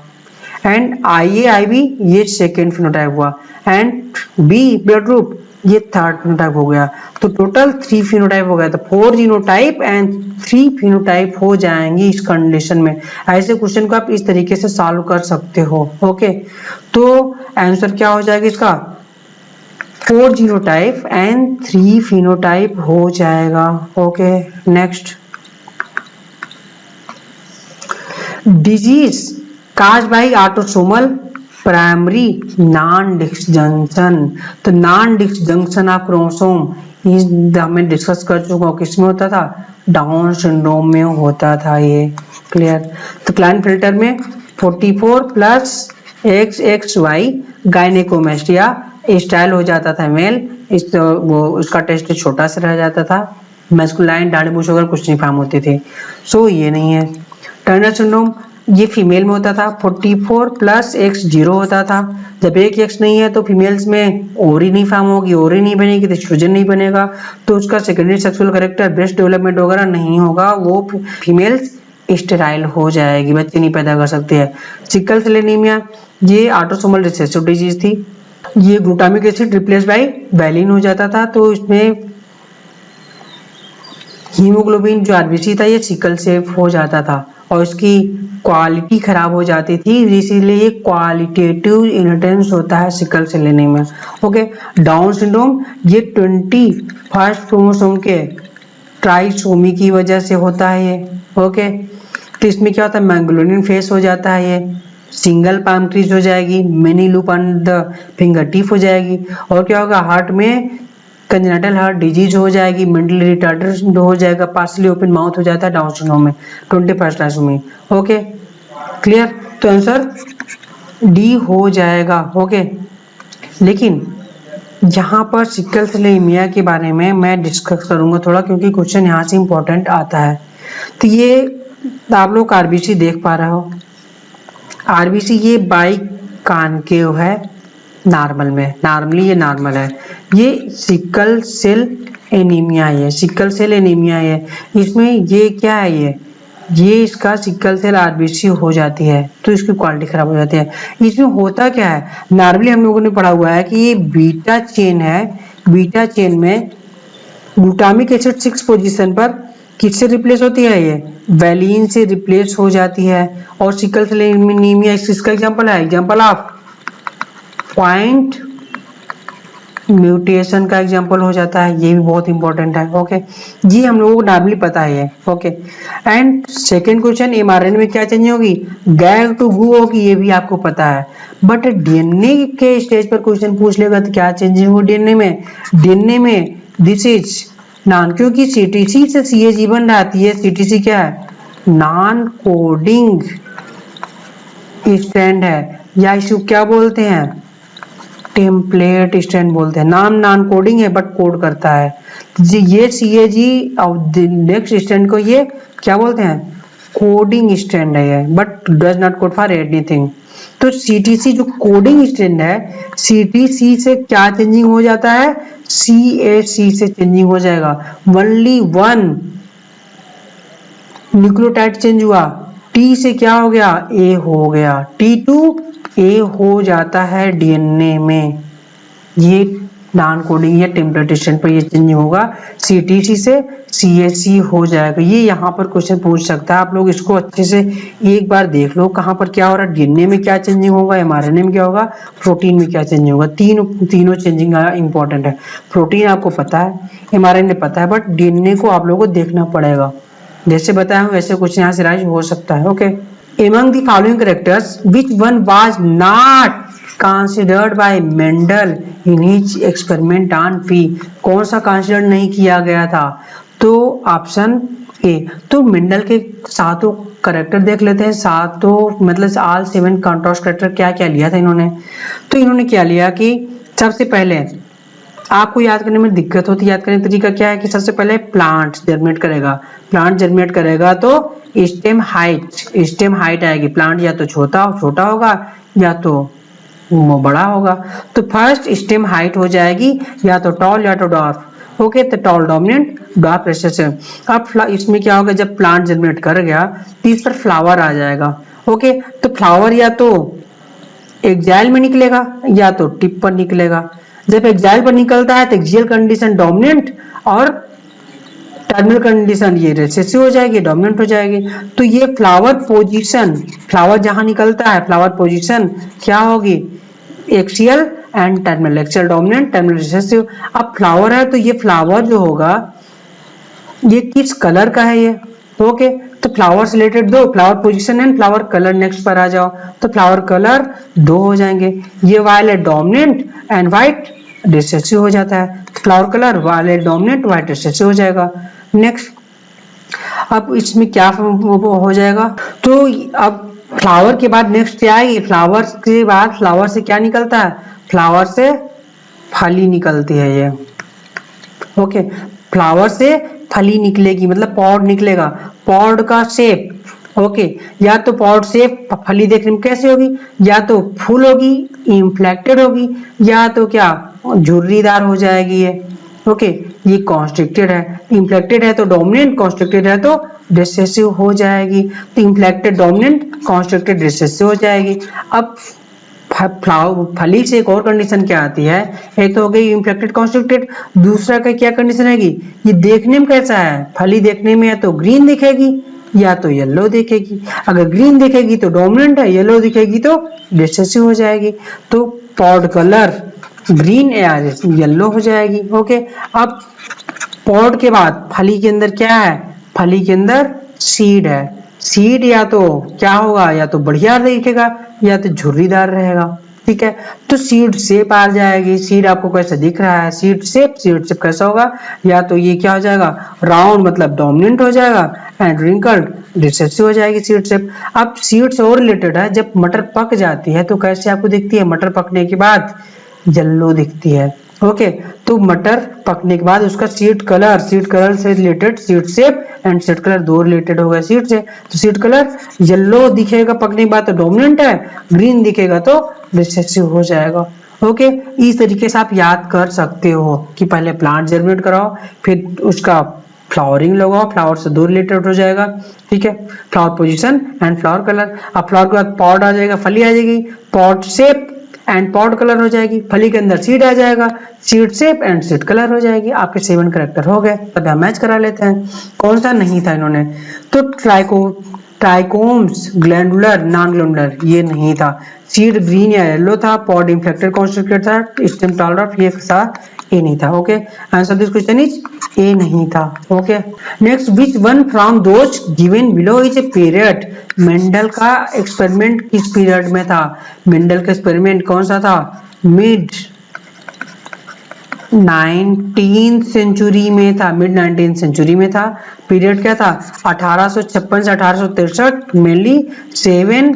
एंड IA IB ये सेकेंड फिनोटाइप हुआ, एंड B ब्लड ग्रुप ये थर्ड फिनोटाइप हो गया, तो टोटल 3 फिनोटाइप हो गया। तो 4 जीनोटाइप एंड 3 फिनोटाइप हो जाएंगे इस कंडीशन में। ऐसे क्वेश्चन को आप इस तरीके से सॉल्व कर सकते हो। ओके, तो आंसर क्या हो जाएगा इसका, 4 जीनोटाइप एंड 3 फिनोटाइप हो जाएगा। Okay, next, disease cause by autosomal primary non disjunction, तो नॉन डिसजंक्शन ऑफ क्रोमोसोम हमें डिस्कस कर चुका हूँ, किसमें होता था, डाउन सिंड्रोम में होता था ये। क्लियर, तो क्लाइनफिल्टर में 44 प्लस XXY गायनेकोमेस्टिया स्टाइल हो जाता था मेल, इस वो उसका टेस्ट छोटा सा रह जाता था, मैस्कुलाइन डायनेमिक्स वगैरह कुछ नहीं फॉर्म होते थे। सो ये नहीं है। टर्नर सिंड्रोम ये फीमेल में होता था, 44 प्लस X 0 होता था, जब एक X नहीं है तो फीमेल्स में ओरी नहीं फॉर्म होगी, ओरी नहीं बनेगी तो एस्ट्रोजन नहीं बनेगा, तो उसका secondary sexual character breast development वगैरह नहीं होगा, वो फीमेल्स स्टेराइल हो जाएगी, बच्चे नहीं पैदा कर सकते हैं। सिकल सेल एनीमिया ये ऑटोसोमल रिसेसिव डिजीज थी, ये glutamic acid replace by valine हो जाता था, तो इसमें हीमोग्लोबिन जो आरबीसी था ये सिकल से हो जाता था और इसकी क्वालिटी खराब हो जाती थी, इसीलिए ये क्वालिटेटिव इनहेरिटेंस होता है sickle cell anaemia. Okay, Down syndrome ये 21 क्रोमोसोम के ट्राइसोमी की वजह से होता है ये। ओके, तो इसमें क्या होता है, मैंगलोनियन फेस हो जाता है, ये सिंगल पाम क्रीज हो जाएगी, mini loop on the finger tip हो जाएगी, और क्या होगा, हार्ट में कंजेनिटल हार्ट डिजीज हो जाएगी, मेंटली रिटार्डेड हो जाएगा, पार्शली ओपन माउथ हो जाता है डाउन सिंड्रोम में 21 ट्राइसोमी। ओके, क्लियर, तो आंसर डी हो जाएगा। ओके, लेकिन यहाँ पर सिकल सेल एनीमिया के बारे में मैं डिस्कस करूंगा थोड़ा, क्योंकि क्वेश्चन यहाँ से इंपॉर्टेंट आता है। तो ये आप लोग आरबीसी देख पा रहे हो, आरबीसी ये बाई कॉनकेव है नॉर्मल में, नॉर्मली ये नॉर्मल है, ये सिकल सेल एनीमिया है, सिकल सेल एनीमिया है। इसमें ये क्या है, ये इसका सिकल सेल आरबीसी हो जाती है तो इसकी क्वालिटी खराब हो जाती है। इसमें होता क्या है, नॉर्मली हम लोगों ने पढ़ा हुआ है कि ये बीटा चेन है, बीटा चेन में ग्लूटामिक एसिड 6 पोजीशन पर किससे रिप्लेस होती है, ये वैलिन से रिप्लेस हो जाती है। और सिकल सेल एनीमिया इसका एग्जांपल है, एग्जांपल ऑफ पॉइंट म्यूटेशन का एग्जांपल हो जाता है, ये भी बहुत इंपॉर्टेंट है। ओके, ये हम लोगों को नॉर्मली पता है। Okay, and second question, mRNA में क्या चेंज होगी, गैग टू गू होगी, ये भी आपको पता है। बट डीएनए के स्टेज पर क्वेश्चन पूछ लेगा तो क्या चेंजिंग होगी डीएनए में, डीएनए में दिस इज नॉन, क्योंकि सीटीसी से सीएजी बन जाती है। सीटीसी क्या है, नॉन कोडिंग स्ट्रैंड है, या इसको क्या बोलते हैं, टेम्पलेट स्ट्रैंड बोलते हैं। नाम नॉन कोडिंग है बट कोड करता है। ये सीएजी और नेक्स्ट स्ट्रैंड को ये क्या बोलते हैं, कोडिंग स्ट्रैंड है ये, but does not code for anything. तो सीटीसी जो कोडिंग स्ट्रैंड है, सीटीसी से क्या चेंजिंग हो जाता है, सीएसी से चेंजिंग हो जाएगा। ओनली वन न्यूक्लियोटाइड चेंज हुआ, टी से क्या हो गया, ए हो गया, टी टू ए हो जाता है डीएनए में। ये नॉन कोडिंग या टेम्पलेट स्ट्रैंड पर ये चेंजिंग होगा, सीटीसी से सीएसी हो जाएगा। ये यहाँ पर क्वेश्चन पूछ सकता है, आप लोग इसको अच्छे से एक बार देख लो कहाँ पर क्या हो रहा है, डीएनए में क्या चेंजिंग होगा, एमआरएनए में क्या होगा, प्रोटीन में क्या चेंजिंग होगा। तीनों चेंजिंग इंपॉर्टेंट है। प्रोटीन आपको पता है, एमआरएनए पता है, बट डीएनए को आप लोगों को देखना पड़ेगा। जैसे बताया हूँ वैसे कुछ यहाँ से राइज हो सकता है। Okay, among the following characters which one was not considered by Mendel in his experiment on P, कौन सा कंसिडर नहीं किया गया था, तो ऑप्शन ए। तो मेंडल के सातों करेक्टर देख लेते हैं, सातों मतलब ऑल 7 कॉन्ट्रास्ट करेक्टर क्या क्या लिया था इन्होंने। तो इन्होंने क्या लिया कि सबसे पहले आपको याद करने में दिक्कत होती है, याद करने का तरीका क्या है कि सबसे पहले प्लांट जर्मिनेट करेगा, प्लांट जर्मिनेट करेगा तो स्टेम हाइट आएगी। प्लांट या तो छोटा होगा या तो बड़ा होगा। तो फर्स्ट स्टेम हाइट हो जाएगी या तो टॉल या तो डॉर्फ। ओके, तो टॉल डोमिनेंट, डॉर्फ रिसेसिव। अब इसमें क्या होगा, जब प्लांट जर्मिनेट कर गया तो इस पर फ्लावर आ जाएगा। ओके, तो फ्लावर या तो एक्साइल में निकलेगा या तो टिप पर निकलेगा। जब एक्साइल पर निकलता है तो एक्सियल कंडीशन डोमिनेंट और टर्मिनल कंडीशन ये रिसेसिव हो जाएगी, डोमिनेंट हो जाएगी। तो ये फ्लावर पोजीशन, फ्लावर जहां निकलता है फ्लावर पोजीशन क्या होगी, axial and terminal, axial dominant, terminal recessive. अब फ्लावर है तो ये फ्लावर जो होगा ये किस कलर का है ये। ओके, तो फ्लावर से रिलेटेड दो, flower position and flower colour next पर आ जाओ, तो फ्लावर कलर 2 हो जाएंगे। ये violet dominant and white recessive हो जाता है, flower colour violet dominant white recessive हो जाएगा। नेक्स्ट, अब इसमें क्या हो जाएगा, तो अब फ्लावर के बाद नेक्स्ट क्या आएगी, फ्लावर के बाद फ्लावर से क्या निकलता है, फ्लावर से फली निकलती है ये। ओके, फ्लावर से फली निकलेगी मतलब पॉड निकलेगा, पॉड का शेप। ओके, या तो पॉड शेप फली देखने में कैसे होगी, या तो फुल होगी, इंफ्लेक्टेड होगी, या तो क्या झुर्रीदार हो जाएगी ये। ओके, ये कॉन्स्ट्रिक्टेड है, इंफ्लेक्टेड है तो डोमिनेंट, कॉन्स्ट्रिक्टेड है तो रिसेसिव हो जाएगी। तो इंफ्लेक्टेड डोमिनेंट, कॉन्स्ट्रिक्टेड रिसेसिव हो जाएगी। अब फली से एक और कंडीशन क्या आती है, एक तो हो गई इंफ्लेक्टेड कॉन्स्ट्रिक्टेड, दूसरा का क्या कंडीशन आएगी, ये देखने में कैसा है, फली देखने में या तो ग्रीन दिखेगी या तो येलो दिखेगी। अगर ग्रीन दिखेगी तो डोमिनेंट है, येलो दिखेगी तो रिसेसिव हो जाएगी। तो पॉड कलर ग्रीन या येलो हो जाएगी। ओके, अब पॉड के बाद फली के अंदर क्या है, फली के अंदर सीड है, सीड या तो क्या होगा, या तो बढ़िया दिखेगा या तो झुर्रीदार रहेगा। ठीक है, तो सीड शेप आ जाएगी। सीड आपको कैसे दिख रहा है, सीड शेप कैसा होगा, या तो ये क्या हो जाएगा, राउंड मतलब डोमिनेंट हो जाएगा एंड रिंकल्ड रिसेसिव हो जाएगी सीड शेप। अब सीड से और रिलेटेड है, जब मटर पक जाती है तो कैसे आपको दिखती है, मटर पकने के बाद येलो दिखती है। ओके, तो मटर पकने के बाद उसका सीड कलर से related seed shape and seed colour दो रिलेटेड हो गए सीड से। तो सीड कलर येलो दिखेगा पकने के बाद तो डोमिनेंट है, ग्रीन दिखेगा तो रिसेसिव हो जाएगा। ओके, इस तरीके से आप याद कर सकते हो कि पहले प्लांट जर्मिनेट कराओ, फिर उसका फ्लावरिंग लगाओ, फ्लावर से दो रिलेटेड हो जाएगा। ठीक है, flower position and flower colour. अब फ्लावर के बाद पॉड आ जाएगा, फली आ जाएगी, pod shape and pod colour हो जाएगी, फली के अंदर सीड आ जाएगा, seed shape and seed colour हो जाएगी। आपके 7 कैरेक्टर हो गए। तब हम मैच करा लेते हैं। कौन सा नहीं था इन्होंने, तो ट्राइकोम्स, ग्लैंडुलर, नॉन ग्लैंडुलर, ये नहीं था। सीड ग्रीन या येलो था, पॉड इंफ्लेक्टेड कॉन्स्ट्रिक्टेड था, स्टेम टॉलर, ये था, ए नहीं था। Okay, answer this question is a नहीं था। Okay, next, which one from those given below is a period. Mendel का एक्सपेरिमेंट किस पीरियड में था? मेंडल का एक्सपेरिमेंट कौन सा था? मिड 19th सेंचुरी में था, मिड 19th सेंचुरी में था। पीरियड क्या था? 1856 से 1863, मेनली 7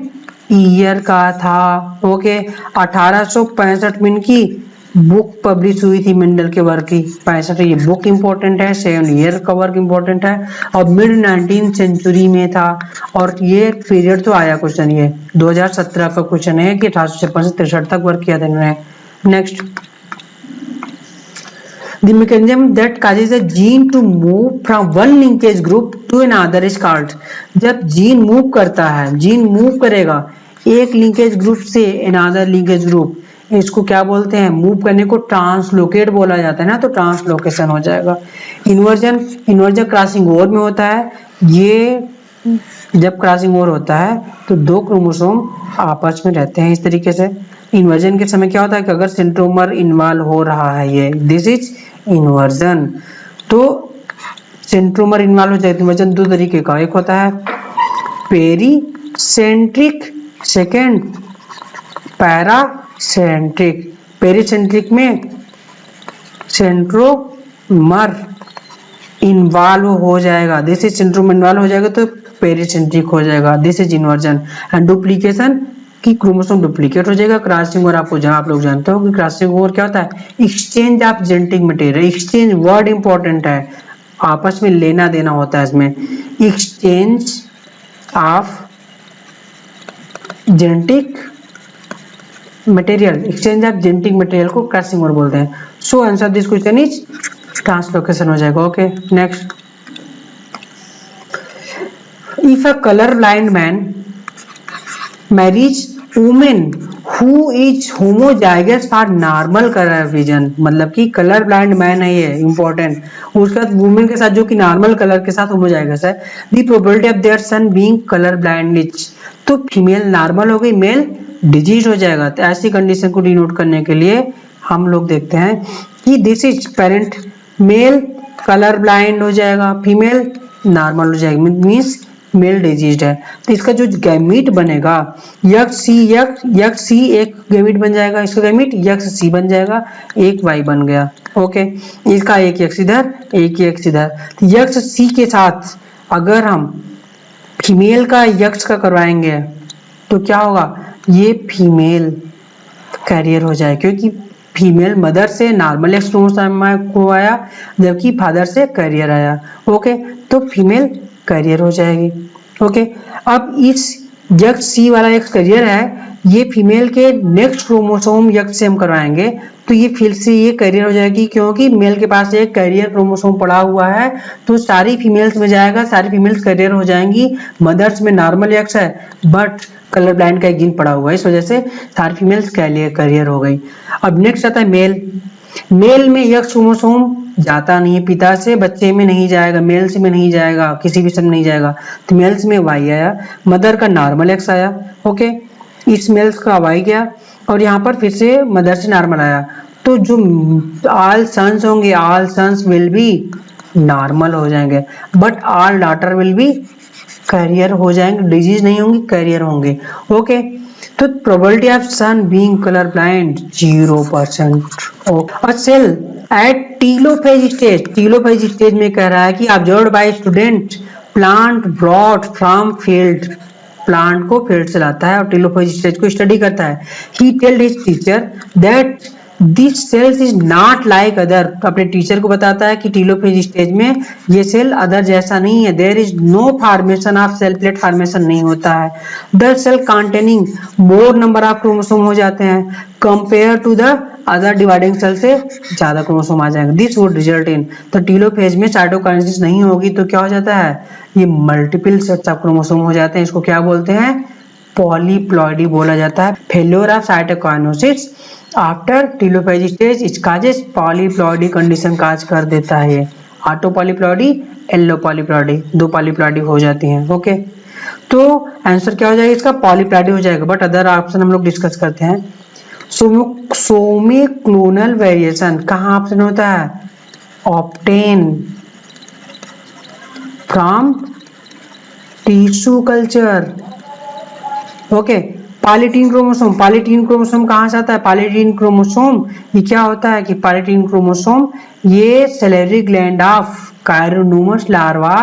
ईयर का था। ओके, 1865 में इनकी बुक पब्लिश हुई थी मेंडल के वर्क की। 65 ये बुक इंपॉर्टेंट है, 7 ईयर का वर्क इंपॉर्टेंट है, और मिड 19th सेंचुरी में था। और ये पीरियड तो आया क्वेश्चन, ये 2017 का क्वेश्चन है कि 1856 से 63 तक वर्क किया था इन्होंने। Next, the mechanism that causes a gene to move from one linkage group to another is called। जब जीन मूव करता है, जीन मूव करेगा एक लिंकेज ग्रुप से अनदर लिंकेज ग्रुप, इसको क्या बोलते हैं? मूव करने को ट्रांसलोकेट बोला जाता है ना, तो ट्रांसलोकेशन हो जाएगा। इन्वर्जन क्रॉसिंग ओवर में होता है। ये जब क्रॉसिंग ओवर होता है तो दो क्रोमोसोम आपस में रहते हैं इस तरीके से। इन्वर्जन के समय क्या होता है कि अगर सेंट्रोमर इन्वॉल्व हो रहा है, ये दिस इज इन्वर्जन। तो सेंट्रोमर इन्वॉल्व हो जाए तो इन्वर्जन दो तरीके का, एक होता है पेरीसेंट्रिक, सेकेंड पैरासेंट्रिक। पेरीसेंट्रिक में सेंट्रोमर इन्वॉल्व हो जाएगा, दिस इज सेंट्रोमर इन्वॉल्व हो जाएगा तो पेरीसेंट्रिक हो जाएगा, this is inversion. And duplication की क्रोमोसोम डुप्लीकेट हो जाएगा। क्रॉसिंग ओवर आप लोग जानते हो कि क्रॉसिंग ओवर क्या होता है? Exchange of genetic material. Exchange word important है, आपस में लेना देना होता है इसमें। Exchange of genetic material, exchange of genetic material को क्रॉसिंग ओवर बोलते हैं। सो answer this question is translocation हो जाएगा। Okay, next, if a colour blind man marriage women who is homozygous for normal colour vision, मतलब कि colour blind man है ये important, उसके बाद वुमेन के साथ जो कि नॉर्मल कलर के साथ होमोजाइगस है, the probability of their son being colour blind is, तो फीमेल नॉर्मल हो गई, मेल डिजीज हो जाएगा। तो ऐसी कंडीशन को डिनोट करने के लिए हम लोग देखते हैं कि this is parent, male colour blind हो जाएगा, फीमेल नॉर्मल हो जाएगी, मीन्स मेल डिजीज है। तो इसका जो गैमीट बनेगा यक्स सी एक गैमीट बन जाएगा, इसका गैमीट यक्स सी बन जाएगा, एक वाई बन गया। ओके, इसका एक यक्स इधर, एक यक्स इधर। तो यक्स सी के साथ अगर हम फीमेल का यक्स का करवाएंगे तो क्या होगा? ये फीमेल कैरियर हो जाए, क्योंकि फीमेल मदर से नॉर्मल एक्स क्रोमोसोम को आया जबकि फादर से कैरियर आया। ओके, तो फीमेल कैरियर हो जाएगी। ओके, अब इस यक्स सी वाला एक कैरियर है, ये फीमेल के नेक्स्ट क्रोमोसोम यक्स से हम करवाएंगे तो ये फिर से ये कैरियर हो जाएगी, क्योंकि मेल के पास एक कैरियर क्रोमोसोम पड़ा हुआ है तो सारी फीमेल्स में जाएगा, सारी फीमेल्स कैरियर हो जाएंगी। मदर्स में नॉर्मल यक्स है बट कलर ब्लाइंड का एक जीन पड़ा हुआ है, इस वजह से सारी फीमेल्स कैरियर हो गई। अब नेक्स्ट आता है मेल। मेल में यक्स क्रोमोसोम जाता नहीं है, पिता से बच्चे में नहीं जाएगा, मेल्स में नहीं जाएगा, किसी भी में नहीं जाएगा, तो मेल्स में वाई आया, मदर का नॉर्मल एक्स आया। ओके, इस मेल्स का वाई गया और यहाँ पर फिर से मदर से नॉर्मल आया, तो जो ऑल सन्स होंगे, all sons will be normal हो जाएंगे, but all daughter will be carrier हो जाएंगे, डिजीज नहीं होंगी, कैरियर होंगे। ओके, तो probability of son being colour blind 0%। और सेल एट टीलोफेज स्टेज में कह रहा है कि observed bye student plant brought from field, plant को फील्ड से लाता है और टीलोफेज स्टेज को स्टडी करता है। He telled his teacher that this cells is not like other, अपने टीचर को बताता है कि टीलोफेज स्टेज में ये सेल अदर जैसा नहीं है। There is no formation of cell plate, formation नहीं होता है। The cell containing more number of chromosome हो जाते हैं compare to the other dividing cell से ज्यादा क्रोमोसोम आ जाएंगे। दिस वुड रिजल्ट इन, तो टीलोफेज में साइटोकाइनेसिस नहीं होगी तो क्या हो जाता है, ये मल्टीपल सेट्स ऑफ क्रोमोसोम हो जाते हैं। इसको क्या बोलते हैं, पॉलीप्लॉइडी बोला जाता है। Failure of cytokinesis after telophase stage is causes polyploidy condition cause कर देता है। ऑटो पॉलीप्लॉइडी, एलो पॉलीप्लॉइडी, दो पॉलीप्लॉइडी हो जाती हैं। ओके, तो आंसर क्या हो जाएगा इसका, पॉलीप्लॉइडी हो जाएगा। बट अदर ऑप्शन हम लोग डिस्कस करते हैं। सोमे क्लोनल वेरिएशन कहाँ ऑप्शन होता है, obtain from tissue culture. Okay, polytene chromosome, polytene chromosome कहाँ से आता है, पॉलीटीन क्रोमोसोम ये क्या होता है कि पॉलीटीन क्रोमोसोम ये salivary gland of Chironomus larva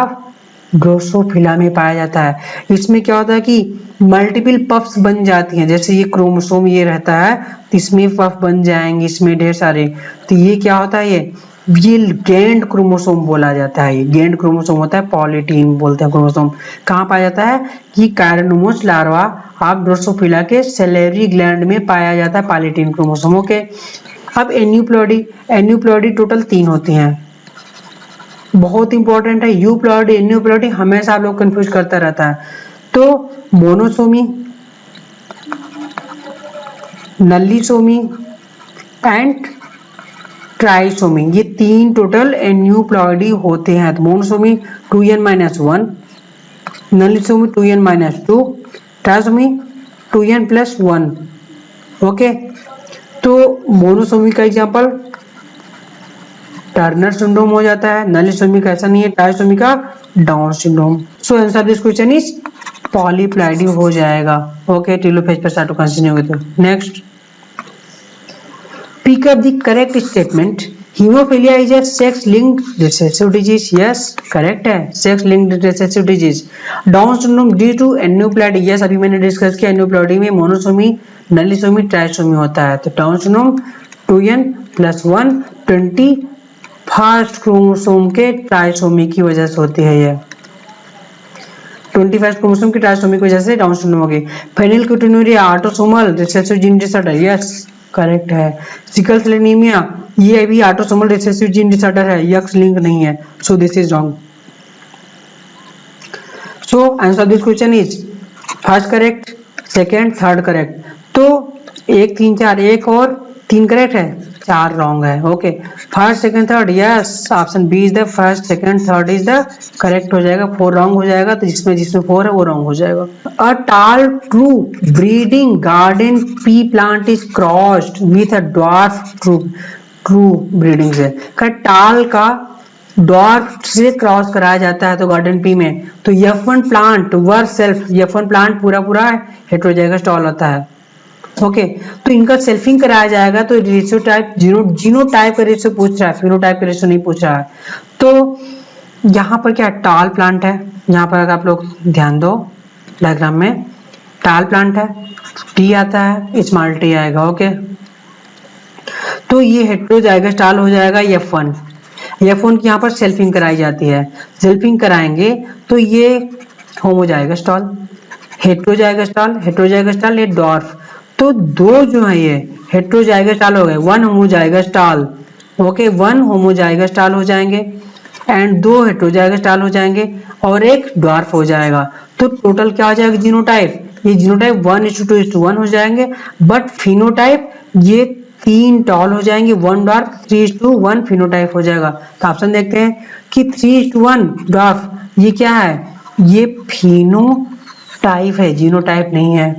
Drosophila में पाया जाता है। इसमें क्या होता है कि मल्टीपल पफ्स बन जाती हैं, जैसे ये क्रोमोसोम ये रहता है तो इसमें पफ बन जाएंगे, इसमें ढेर सारे, तो ये क्या होता है, ये गेंड क्रोमोसोम बोला जाता है। ये गेंड क्रोमोसोम होता है, पॉलीटीन बोलते हैं क्रोमोसोम। कहाँ पाया जाता है कि कायरोनोमस लार्वा ऑफ ड्रोसोफिला के सैलिवरी ग्लैंड में पाया जाता है पॉलीटीन क्रोमोसोम। ओके, अब एन्यूप्लॉइडी, एन्यूप्लॉइडी टोटल 3 होती हैं, बहुत इंपॉर्टेंट है। यूप्लॉइडी, एन्यूप्लॉइडी हमेशा आप लोग कंफ्यूज करता रहता है। तो मोनोसोमी, नल्लीसोमी एंड ट्राइसोमी, ये 3 टोटल एन्यूप्लॉइडी होते हैं। तो monosomy 2n-1, nullisomy 2n-2, trisomy 2n+1। Okay, तो मोनोसोमी का एग्जांपल टर्नर सिंड्रोम हो जाता है, नल्लीसोमी का ऐसा नहीं है, ट्राइसोमी का down syndrome. So answer this question is polyploidy हो जाएगा। ओके, टीलोफेज पर साइटोकाइनेसिस नहीं होगी तो next, pick up the correct statement, hemophiliia is a sex linked recessive disease। yes correct है, sex linked recessive disease। Down syndrome due to aneuploidy, yes अभी मैंने discuss किया, एन्यूप्लॉइडी में मोनोसोमी, नल्लीसोमी, ट्राइसोमी होता है। तो down syndrome 2n+1 21st chromosome के trisomy की वजह से होती है। ये 21st क्रोमोसोम की ट्राइसोमी की वजह से डाउन सिंड्रोम होगी। Phenylketonuria autosomal recessive gene disorder, yes correct है। सिकल सेल एनीमिया ये भी ऑटोसोमल रिसेसिव जीन डिसऑर्डर है, यक्स लिंक नहीं है, so this is wrong. So answer this question is first correct, second, third correct. तो 1 3 4, 1 और 3 correct है, 4 wrong है। Okay, first second third, yes option B is the first second third is the correct हो जाएगा। 4 wrong हो जाएगा, तो जिसमें 4 है वो रॉन्ग हो जाएगा। अ टाल true breeding garden pea plant is crossed with a dwarf true breeding से, टाल का डॉर्फ से क्रॉस कराया जाता है तो गार्डन पी में, तो F1 प्लांट वर सेल्फ, F1 प्लांट पूरा हेटेरोजाइगस टॉल होता है। ओके, तो इनका सेल्फिंग कराया जाएगा तो रेशियो टाइप जीनोटाइप का रेशियो पूछ रहा है, फिनोटाइप का रेशियो नहीं पूछ रहा है। तो यहाँ पर क्या टाल प्लांट है, यहाँ पर अगर आप लोग ध्यान दो डायग्राम में, टाल प्लांट है, टी आता है, स्मॉल टी आएगा। ओके, तो ये हेटेरोजाइगस टाल हो जाएगा F1 की यहाँ पर सेल्फिंग कराई जाती है, सेल्फिंग कराएंगे तो ये होमोजाइगस टाल, हेटेरोजाइगस टाल ये डॉर्फ, तो 2 जो है ये हेटेरोजाइगस टाल हो गए, 1 होमोजाइगस टाल। ओके, 1 होमोजाइगस टाल हो जाएंगे एंड 2 हेटेरोजाइगस टाल हो जाएंगे और एक डॉर्फ हो जाएगा। तो टोटल क्या हो जाएगा जीनोटाइप, ये जीनोटाइप 1:2:1 हो जाएंगे, बट फिनोटाइप ये 3 टॉल हो जाएंगे, 1 डॉर्फ, 3:1 फिनोटाइप हो जाएगा। तो ऑप्शन देखते हैं कि 3:1 डॉर्फ ये क्या है, ये फिनोटाइप है, जीनोटाइप नहीं है।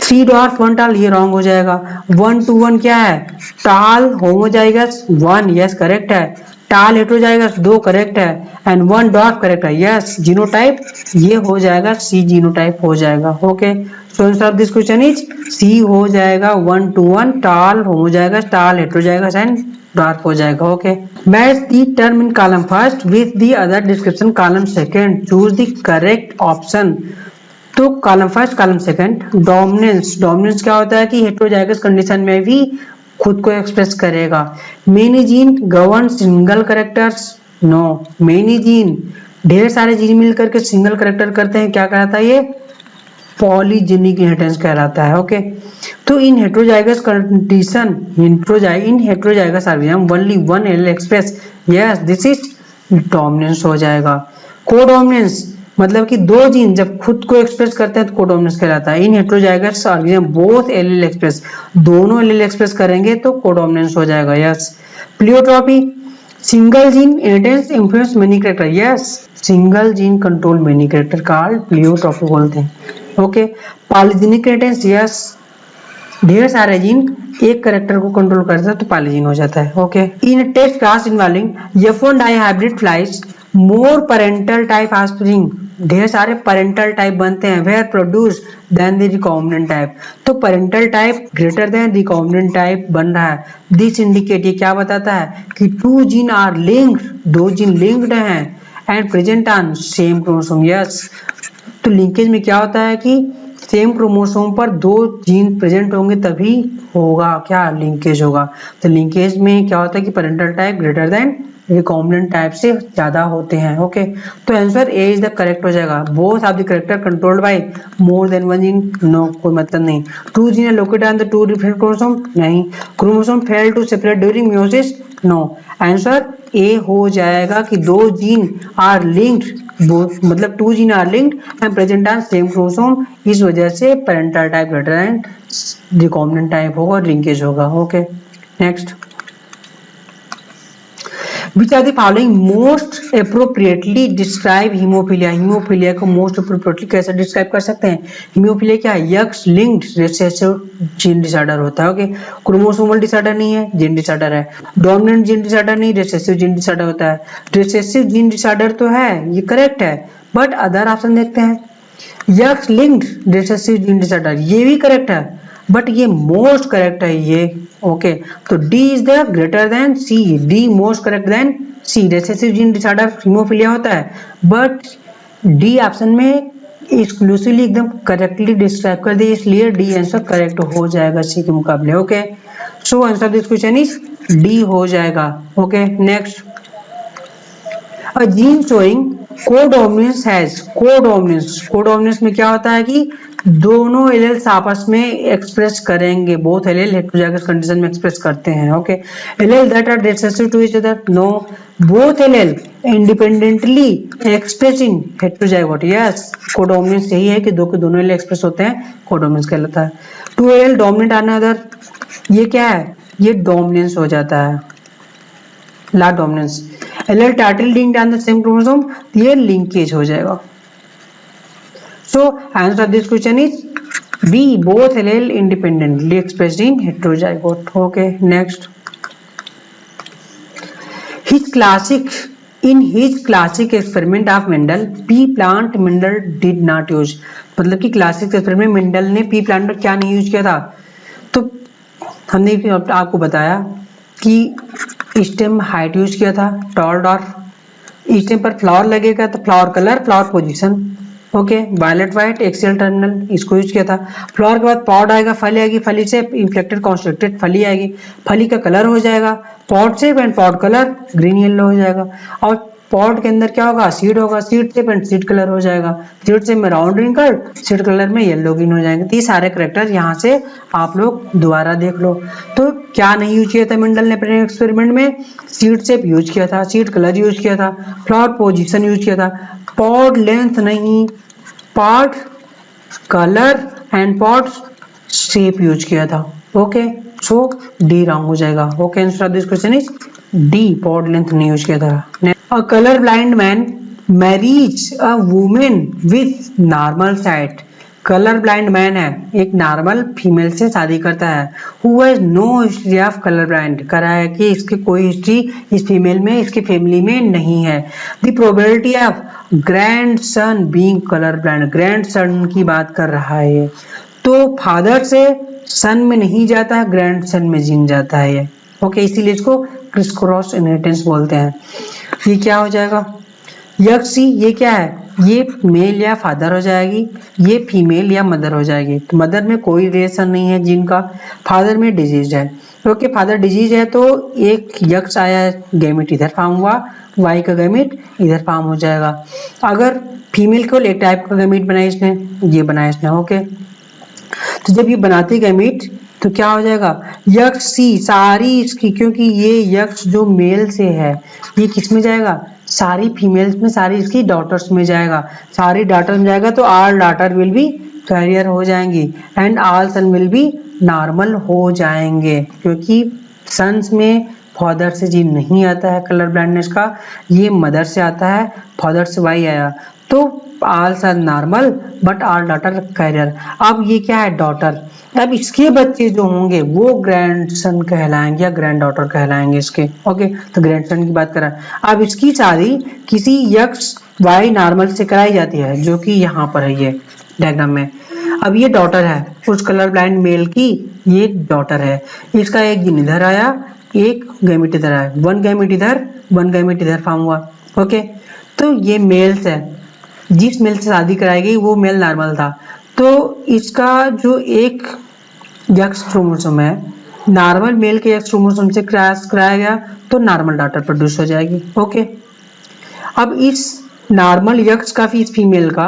3 डॉर्फ 1 टाल ये रॉन्ग हो जाएगा। 1:1 क्या है, टाल होमोजाइगस 1, यस करेक्ट है। टाल हेटेरोजाइगस 2 करेक्ट है एंड 1 डॉर्फ करेक्ट है, यस। जीनोटाइप ये हो जाएगा सी जीनोटाइप हो जाएगा। Okay, so answer of this question is C हो जाएगा 1:1 टाल होमोजाइगस, टाल हेटेरोजाइगस एंड डॉर्फ हो जाएगा। Okay, match the term in column first with the other description column second, choose the correct option. तो column first column second, dominance, dominance क्या होता है कि हेटेरोजाइगस कंडीशन में भी खुद को एक्सप्रेस करेगा। Many gene govern single characters, no, many gene ढेर सारे जीन मिलकर के सिंगल कैरेक्टर करते हैं, क्या कहलाता है ये, पॉलीजेनिक इनहेरिटेंस कहलाता है। ओके, तो in heterozygous condition, in heterozygous organism only one allele express, yes this is dominance हो जाएगा। कोडोमिनेंस मतलब कि दो जीन जब खुद को एक्सप्रेस करते हैं तो कोडोमिनेंस कहलाता है। In heterozygous organism both allele express, दोनों एलील एक्सप्रेस करेंगे तो कोडोमिनेंस हो जाएगा, yes. Pleiotropy, single gene inheritance influence many character, yes, single gene control many character called pleiotropy बोलते हैं। ओके, पॉलीजेनिक इनहेरिटेंस, यस, ढेर सारे जीन एक कैरेक्टर को कंट्रोल करता है तो पॉलीजीन हो जाता है। Okay, in test class involving F1 dihybrid flies more parental type offspring, ढेर सारे पेरेंटल टाइप बनते हैं, were produce than the recombinant type, तो parental type greater than recombinant type बन रहा है। दिस इंडिकेट, ये क्या बताता है कि टू जीन आर लिंक्ड, दो जीन लिंक्ड हैं and present on same chromosome, yes. तो लिंकेज में क्या होता है कि सेम क्रोमोसोम पर दो जीन प्रेजेंट होंगे तभी होगा क्या, लिंकेज होगा। तो लिंकेज में क्या होता है कि parental type greater than recombinant type से ज्यादा होते हैं। ओके, तो answer A is the correct हो जाएगा। Both of the character controlled by more than one gene, no, कोई मतलब नहीं। Two gene are located on the two different chromosome, नहीं। Chromosome fail to separate during meiosis, no. Answer A हो जाएगा कि दो जीन आर लिंक्ड, मतलब two gene are linked and present on same chromosome, इस वजह से parental type greater than recombinant type होगा और लिंकेज होगा। Okay, next, Which are the following most appropriately describe haemophilia, haemophilia को मोस्ट अप्रोप्रिएटली कैसे describe कर सकते हैं। हीमोफीलिया क्या है, x linked recessive gene disorder होता है। ओके, क्रोमोसोमल डिसऑर्डर नहीं है, जीन डिसऑर्डर है। डोमिनेंट जीन डिसऑर्डर नहीं, रिसेसिव जीन डिसऑर्डर होता है। रिसेसिव जीन डिसऑर्डर तो है, ये करेक्ट है, बट अदर ऑप्शन देखते हैं। X linked recessive gene disorder, ये भी करेक्ट है, बट ये मोस्ट करेक्ट है ये। ओके, तो D is the greater than C, D most correct than C. Recessive gene disorder haemophilia होता है, बट डी ऑप्शन में एक्सक्लूसिवली एकदम करेक्टली डिस्क्राइब कर दिया, इसलिए डी आंसर करेक्ट हो जाएगा सी के मुकाबले। Okay, so answer this question is D हो जाएगा। Okay, next, a gene showing codominance has, codominance, codominance में क्या होता है कि दोनों एलेल्स आपस में एक्सप्रेस करेंगे, बोथ एलेल हेटेरोजाइगस कंडीशन में एक्सप्रेस करते हैं। Okay, allele that are recessive to each other, no, both allele independently expressing heterozygote, yes. Codominance यही है कि दो के दोनों एलेल एक्सप्रेस होते हैं, कोडोमिनेंस कहलाता है। Two allele dominate on other, ये क्या है, ये डोमिनेंस हो जाता है, ला dominance. Allele tightly linked on the same chromosome, ये लिंकेज हो जाएगा। So answer of this question is B, both allele independently expressed in heterozygote. Okay, next, in his classic experiment of Mendel, pea plant Mendel did not use, मतलब कि classic experiment में Mendel ने P plant पर क्या नहीं use किया था। तो हमने आपको बताया कि स्टेम हाइट यूज किया था, टॉल डॉर्फ, स्टेम पर फ्लावर लगेगा तो flower colour, flower position, okay, violet white axial terminal, इसको यूज किया था। फ्लावर के बाद पॉड आएगा, फली आएगी, फली से इंफ्लेक्टेड कॉन्स्ट्रक्टेड फली आएगी, फली का कलर हो जाएगा pod shape and pod colour green yellow हो जाएगा। और पॉड के अंदर क्या होगा, सीड होगा, seed shape and seed colour हो जाएगा, सीड शेप में राउंड रिंकल, सीड कलर में येलो ग्रीन हो जाएंगे। तो ये सारे कैरेक्टर यहाँ से आप लोग दोबारा देख लो। तो क्या नहीं यूज किया था मेंडल ने अपने एक्सपेरिमेंट में, सीड शेप यूज किया था, सीड कलर यूज किया था, फ्लावर पोजीशन यूज किया था, पॉड लेंथ नहीं, pod colour and pod shape use किया था। ओके, सो डी रॉन्ग हो जाएगा। Okay, answer of this question is D, pod length नहीं यूज किया था। A colour blind man marries a woman with normal sight, colour blind man है, एक normal female से शादी करता है, who has no history of colour blind, करा है कि इसकी कोई हिस्ट्री इस फीमेल में, इसकी फैमिली में नहीं है। The probability of grandson being colour blind, grandson की बात कर रहा है ये, तो फादर से सन में नहीं जाता है, ग्रैंडसन में जीन जाता है ये। ओके, इसीलिए इसको क्रिस क्रॉस इनहेरिटेंस बोलते हैं। ये क्या हो जाएगा, यक्सी, ये क्या है, ये मेल या फादर हो जाएगी, ये फीमेल या मदर हो जाएगी। तो मदर में कोई रिलेशन नहीं है जीन का, फादर में डिजीज है। क्योंकि फादर डिजीज है तो एक यक्ष आया, गैमेट इधर फॉर्म हुआ, वाई का गैमेट इधर फॉर्म हो जाएगा। अगर फीमेल को एक टाइप का गैमेट बनाया इसने, ये बनाया इसने, ओके। तो जब ये बनाते गैमेट तो क्या हो जाएगा, यक्ष सी सारी इसकी, क्योंकि ये यक्ष जो मेल से है ये किस में जाएगा, सारी फीमेल्स में, सारी इसकी डॉटर्स में जाएगा। सारी डॉटर्स में जाएगा तो all daughter will be carrier हो जाएंगी and all son will be normal हो जाएंगे। क्योंकि सन्स में फादर से जीन नहीं आता है कलर ब्लाइंडनेस का, ये मदर से आता है, फादर से वाई आया, तो all son normal but all daughter carrier. अब ये क्या है, डॉटर। अब इसके बच्चे जो होंगे वो ग्रैंडसन कहलाएंगे या ग्रैंड डॉटर कहलाएंगे इसके, ओके। तो ग्रैंडसन की बात करें, अब इसकी शादी किसी यक्ष वाई नॉर्मल से कराई जाती है, जो कि यहाँ पर है ये डायग्राम में। अब ये डॉटर है उस कलर ब्लाइंड मेल की, ये डॉटर है, इसका एक जीन इधर आया, एक गैमेट इधर आया, वन गैमेट इधर फॉर्म हुआ, ओके। तो ये मेल्स है, जिस मेल से शादी कराई गई वो मेल नॉर्मल था, तो इसका जो एक यक्ष क्रोमोसोम है, नॉर्मल मेल के यक्ष क्रोमोसोम से क्रॉस कराया गया तो नॉर्मल डॉटर प्रोड्यूस हो जाएगी, ओके। अब इस नॉर्मल यक्ष का इस फीमेल का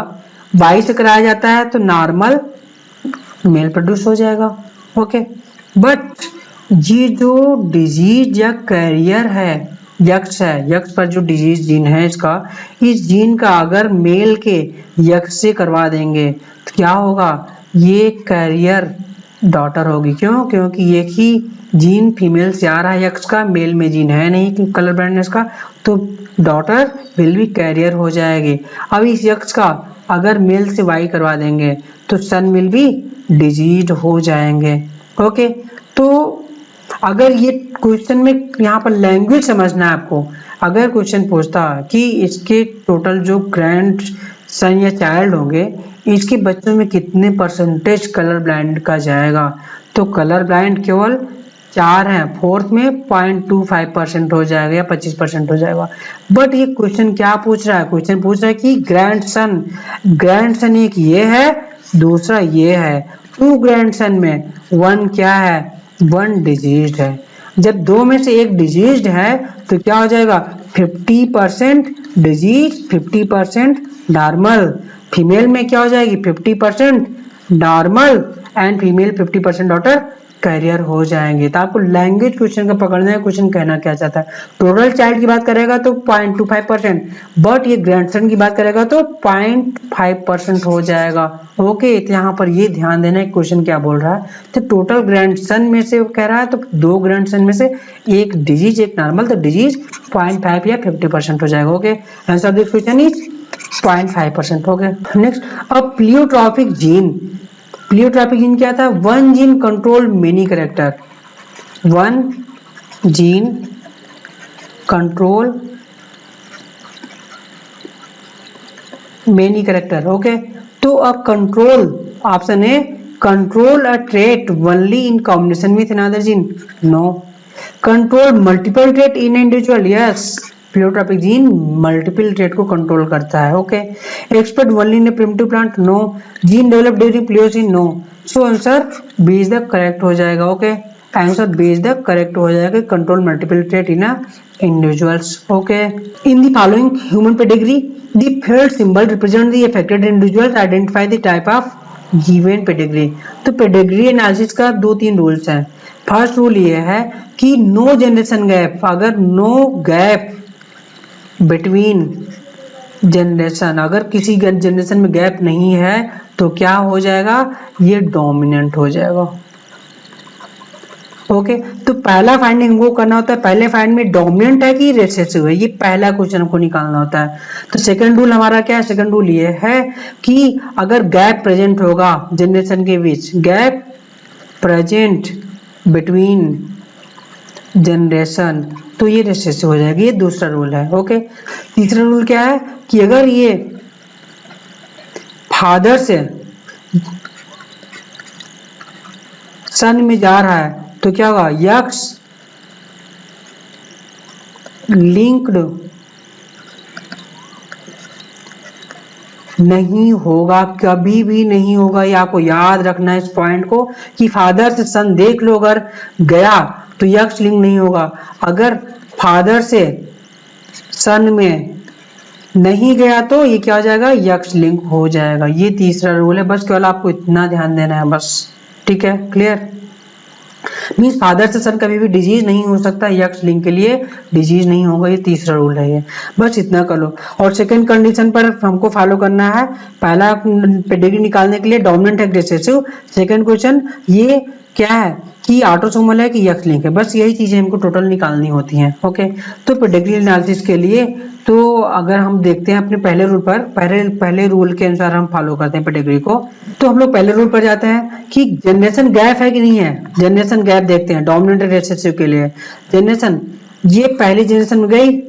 वाई से कराया जाता है तो नॉर्मल मेल प्रोड्यूस हो जाएगा, ओके। बट ये जो डिजीज या कैरियर है, यक्ष है, यक्ष पर जो डिजीज जीन है इसका, इस जीन का अगर मेल के यक्ष से करवा देंगे तो क्या होगा, ये कैरियर डॉटर होगी। क्यों, क्योंकि एक ही जीन फीमेल से आ रहा है यक्ष का, मेल में जीन है नहीं कलर ब्लाइंडनेस का, तो डॉटर विल बी कैरियर हो जाएगी। अब इस यक्ष का अगर मेल से वाई करवा देंगे तो सन विल बी डिजीज हो जाएंगे, ओके। तो अगर ये क्वेश्चन में यहाँ पर लैंग्वेज समझना है आपको, अगर क्वेश्चन पूछता कि इसके टोटल जो ग्रैंड सन या चाइल्ड होंगे, इसके बच्चों में कितने परसेंटेज कलर ब्लाइंड का जाएगा, तो कलर ब्लाइंड केवल 4 हैं, फोर्थ में 0.25% हो जाएगा या 25% हो जाएगा। बट ये क्वेश्चन क्या पूछ रहा है, क्वेश्चन पूछ रहा है कि ग्रैंडसन एक ये है, दूसरा ये है, 2 ग्रैंडसन में 1 क्या है, 1 डिजीज्ड है। जब 2 में से एक डिजीज्ड है तो क्या हो जाएगा, 50% डिजीज 50% नॉर्मल। फीमेल में क्या हो जाएगी, 50% normal and female 50% daughter carrier हो जाएंगे। तो आपको लैंग्वेज क्वेश्चन का पकड़ना है, क्वेश्चन कहना क्या चाहता है। टोटल चाइल्ड की बात करेगा तो 0.25%, बट ये ग्रैंडसन की बात करेगा तो 0.5% हो जाएगा, ओके। तो यहाँ पर ये ध्यान देना है क्वेश्चन क्या बोल रहा है। तो टोटल ग्रैंडसन में से कह रहा है तो 2 ग्रैंडसन में से एक डिजीज एक नॉर्मल, तो डिजीज 0.5 या 50% हो जाएगा, okay. Answer of this question is 0.5% हो गया। नेक्स्ट, अब प्लियोट्रॉपिक जीन, प्लियोट्रॉपिक जीन क्या था, 1 gene control many character, 1 gene control many character, okay. तो अब control, option A, control a trait only in combination with another gene, no. Control multiple trait in individual, yes. Pleiotropic gene multiple trait को control करता है, okay. Expert only in primitive plant, no. Gene develop during Pliocene, no. So answer B is the correct हो जाएगा, okay. Answer B is the correct हो जाएगा, control multiple trait in individuals, okay. In the following human pedigree the field symbol represent the affected individuals, identify the type of given pedigree. तो pedigree analysis का 2-3 rules हैं। First rule ये है कि know generation gap, अगर no gap between generation, अगर किसी generation में गैप नहीं है तो क्या हो जाएगा, ये डोमिनेंट हो जाएगा, ओके। तो पहला फाइंडिंग हमको करना होता है, पहले फाइंड में डोमिनेंट है कि रिसेसिव है, ये पहला क्वेश्चन हमको निकालना होता है। तो सेकंड रूल हमारा क्या है, सेकंड रूल ये है कि अगर गैप प्रेजेंट होगा जनरेशन के बीच, गैप प्रेजेंट बिटवीन जनरेशन, तो ये रिसेसिव हो जाएगी, ये दूसरा रूल है, ओके। तीसरा रूल क्या है कि अगर ये फादर से सन में जा रहा है तो क्या होगा, यक्स लिंक्ड नहीं होगा, कभी भी नहीं होगा। ये आपको याद रखना है इस पॉइंट को कि फादर से सन देख लो, अगर गया तो यक्ष लिंग नहीं होगा। अगर फादर से सन में नहीं गया तो ये क्या हो जाएगा, यक्ष लिंग हो जाएगा। ये तीसरा रूल है, बस केवल आपको इतना ध्यान देना है बस। ठीक है, क्लियर। मीन्स फादर से सन कभी भी डिजीज नहीं हो सकता, यक्ष लिंग के लिए डिजीज नहीं होगा। ये तीसरा रूल है, ये बस इतना कर लो। और सेकंड कंडीशन पर हमको फॉलो करना है। पहला पेडिग्री निकालने के लिए डोमिनेंट है रिसेसिव। सेकंड क्वेश्चन ये क्या है कि ऑटोसोमल है कि यक्ष लिंक है, बस यही चीजें हमको टोटल निकालनी होती हैं। ओके, तो पेडिग्री एनालिसिस के लिए तो अगर हम देखते हैं अपने पहले रूल पर, पहले रूल के अनुसार हम फॉलो करते हैं पेडिग्री को, तो हम लोग पहले रूल पर जाते हैं कि जनरेशन गैप है कि नहीं है। जनरेशन गैप देखते हैं डोमिनेंट रिसेसिव के लिए। जनरेशन ये पहली जनरेशन में गई,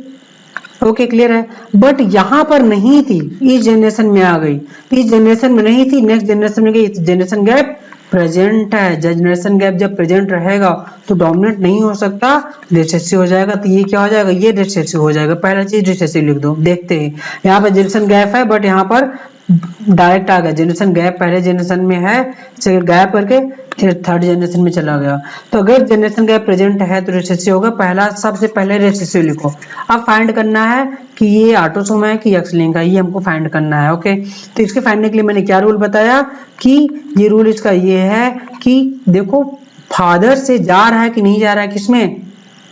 ओके क्लियर है, बट यहाँ पर नहीं थी, इस जनरेशन में आ गई, इस जनरेशन में नहीं थी, नेक्स्ट जनरेशन में गई, जनरेशन गैप प्रेजेंट है। जनरेशन गैप जब प्रेजेंट रहेगा तो डोमिनेंट नहीं हो सकता, रिसेसिव हो जाएगा। तो ये क्या हो जाएगा, ये रिसेसिव हो जाएगा। पहला चीज रिसेसिव लिख दो। देखते हैं यहाँ पर जनरेशन गैप है, बट यहाँ पर डायरेक्ट आ गया। जनरेशन गैप पहले जनरेशन में है, गैप करके फिर थर्ड जनरेशन में चला गया। तो अगर जनरेशन गैप प्रेजेंट है तो रिसेसिव होगा। पहला सबसे पहले रिसेसिव लिखो। अब फाइंड करना है कि ये ऑटोसोम है कि यक्ष लिंक है, ये हमको फाइंड करना है। ओके, तो इसके फाइंड के लिए मैंने क्या रूल बताया कि ये रूल इसका ये है कि देखो फादर से जा रहा है कि नहीं जा रहा है, किसमें,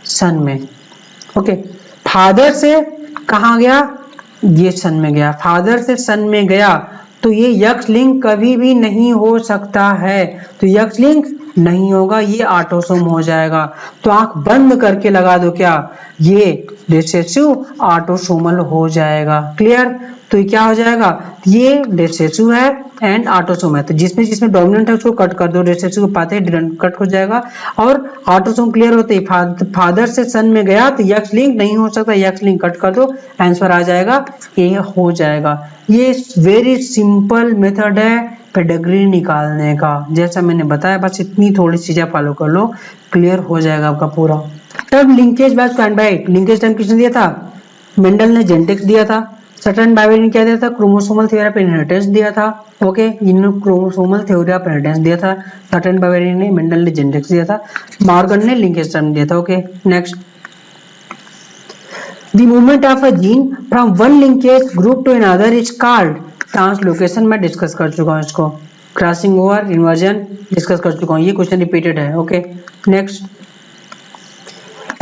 सन में। ओके, फादर से कहाँ गया, ये सन में गया। फादर से सन में गया तो ये यक्ष लिंक कभी भी नहीं हो सकता है, तो यक्ष लिंक नहीं होगा, ये ऑटोसोम हो जाएगा। तो आंख बंद करके लगा दो, क्या ये रिसेसिव ऑटोसोमल हो जाएगा। क्लियर, तो ये क्या हो जाएगा, ये रिसेसिव है एंड ऑटोसोम है। तो जिसमें जिसमें डोमिनेंट है उसको कट कर दो, रिसेसिव को पाते हैं कट हो जाएगा। और ऑटोसोम क्लियर होते ही फादर से सन में गया तो यक्ष लिंक नहीं हो सकता, यक्ष लिंक कट कर दो, आंसर आ जाएगा, ये हो जाएगा। ये वेरी सिंपल मेथड है पेडिग्री निकालने का, जैसा मैंने बताया, बस इतनी थोड़ी चीजें फॉलो कर लो, क्लियर हो जाएगा आपका पूरा। तब linkage bye find by linkage time किसने दिया था, मेंडल ने जेनेटिक्स दिया था। सटन बायबेल ने क्या दिया था, क्रोमोसोमल थ्योरी ऑफ इनहेरिटेंस दिया था। ओके, इन्होंने क्रोमोसोमल थ्योरी ऑफ इनहेरिटेंस दिया था सटन बायबेल ने, मेंडल ने जेनेटिक्स दिया था, मॉर्गन ने लिंकेज टाइम दिया था। Okay, next, the movement of a gene from one linkage group to another is called translocation. मैं डिस्कस कर चुका हूँ इसको। क्रॉसिंग ओवर, इन्वर्जन डिस्कस कर चुका हूँ, ये क्वेश्चन रिपीटेड है। Okay, next,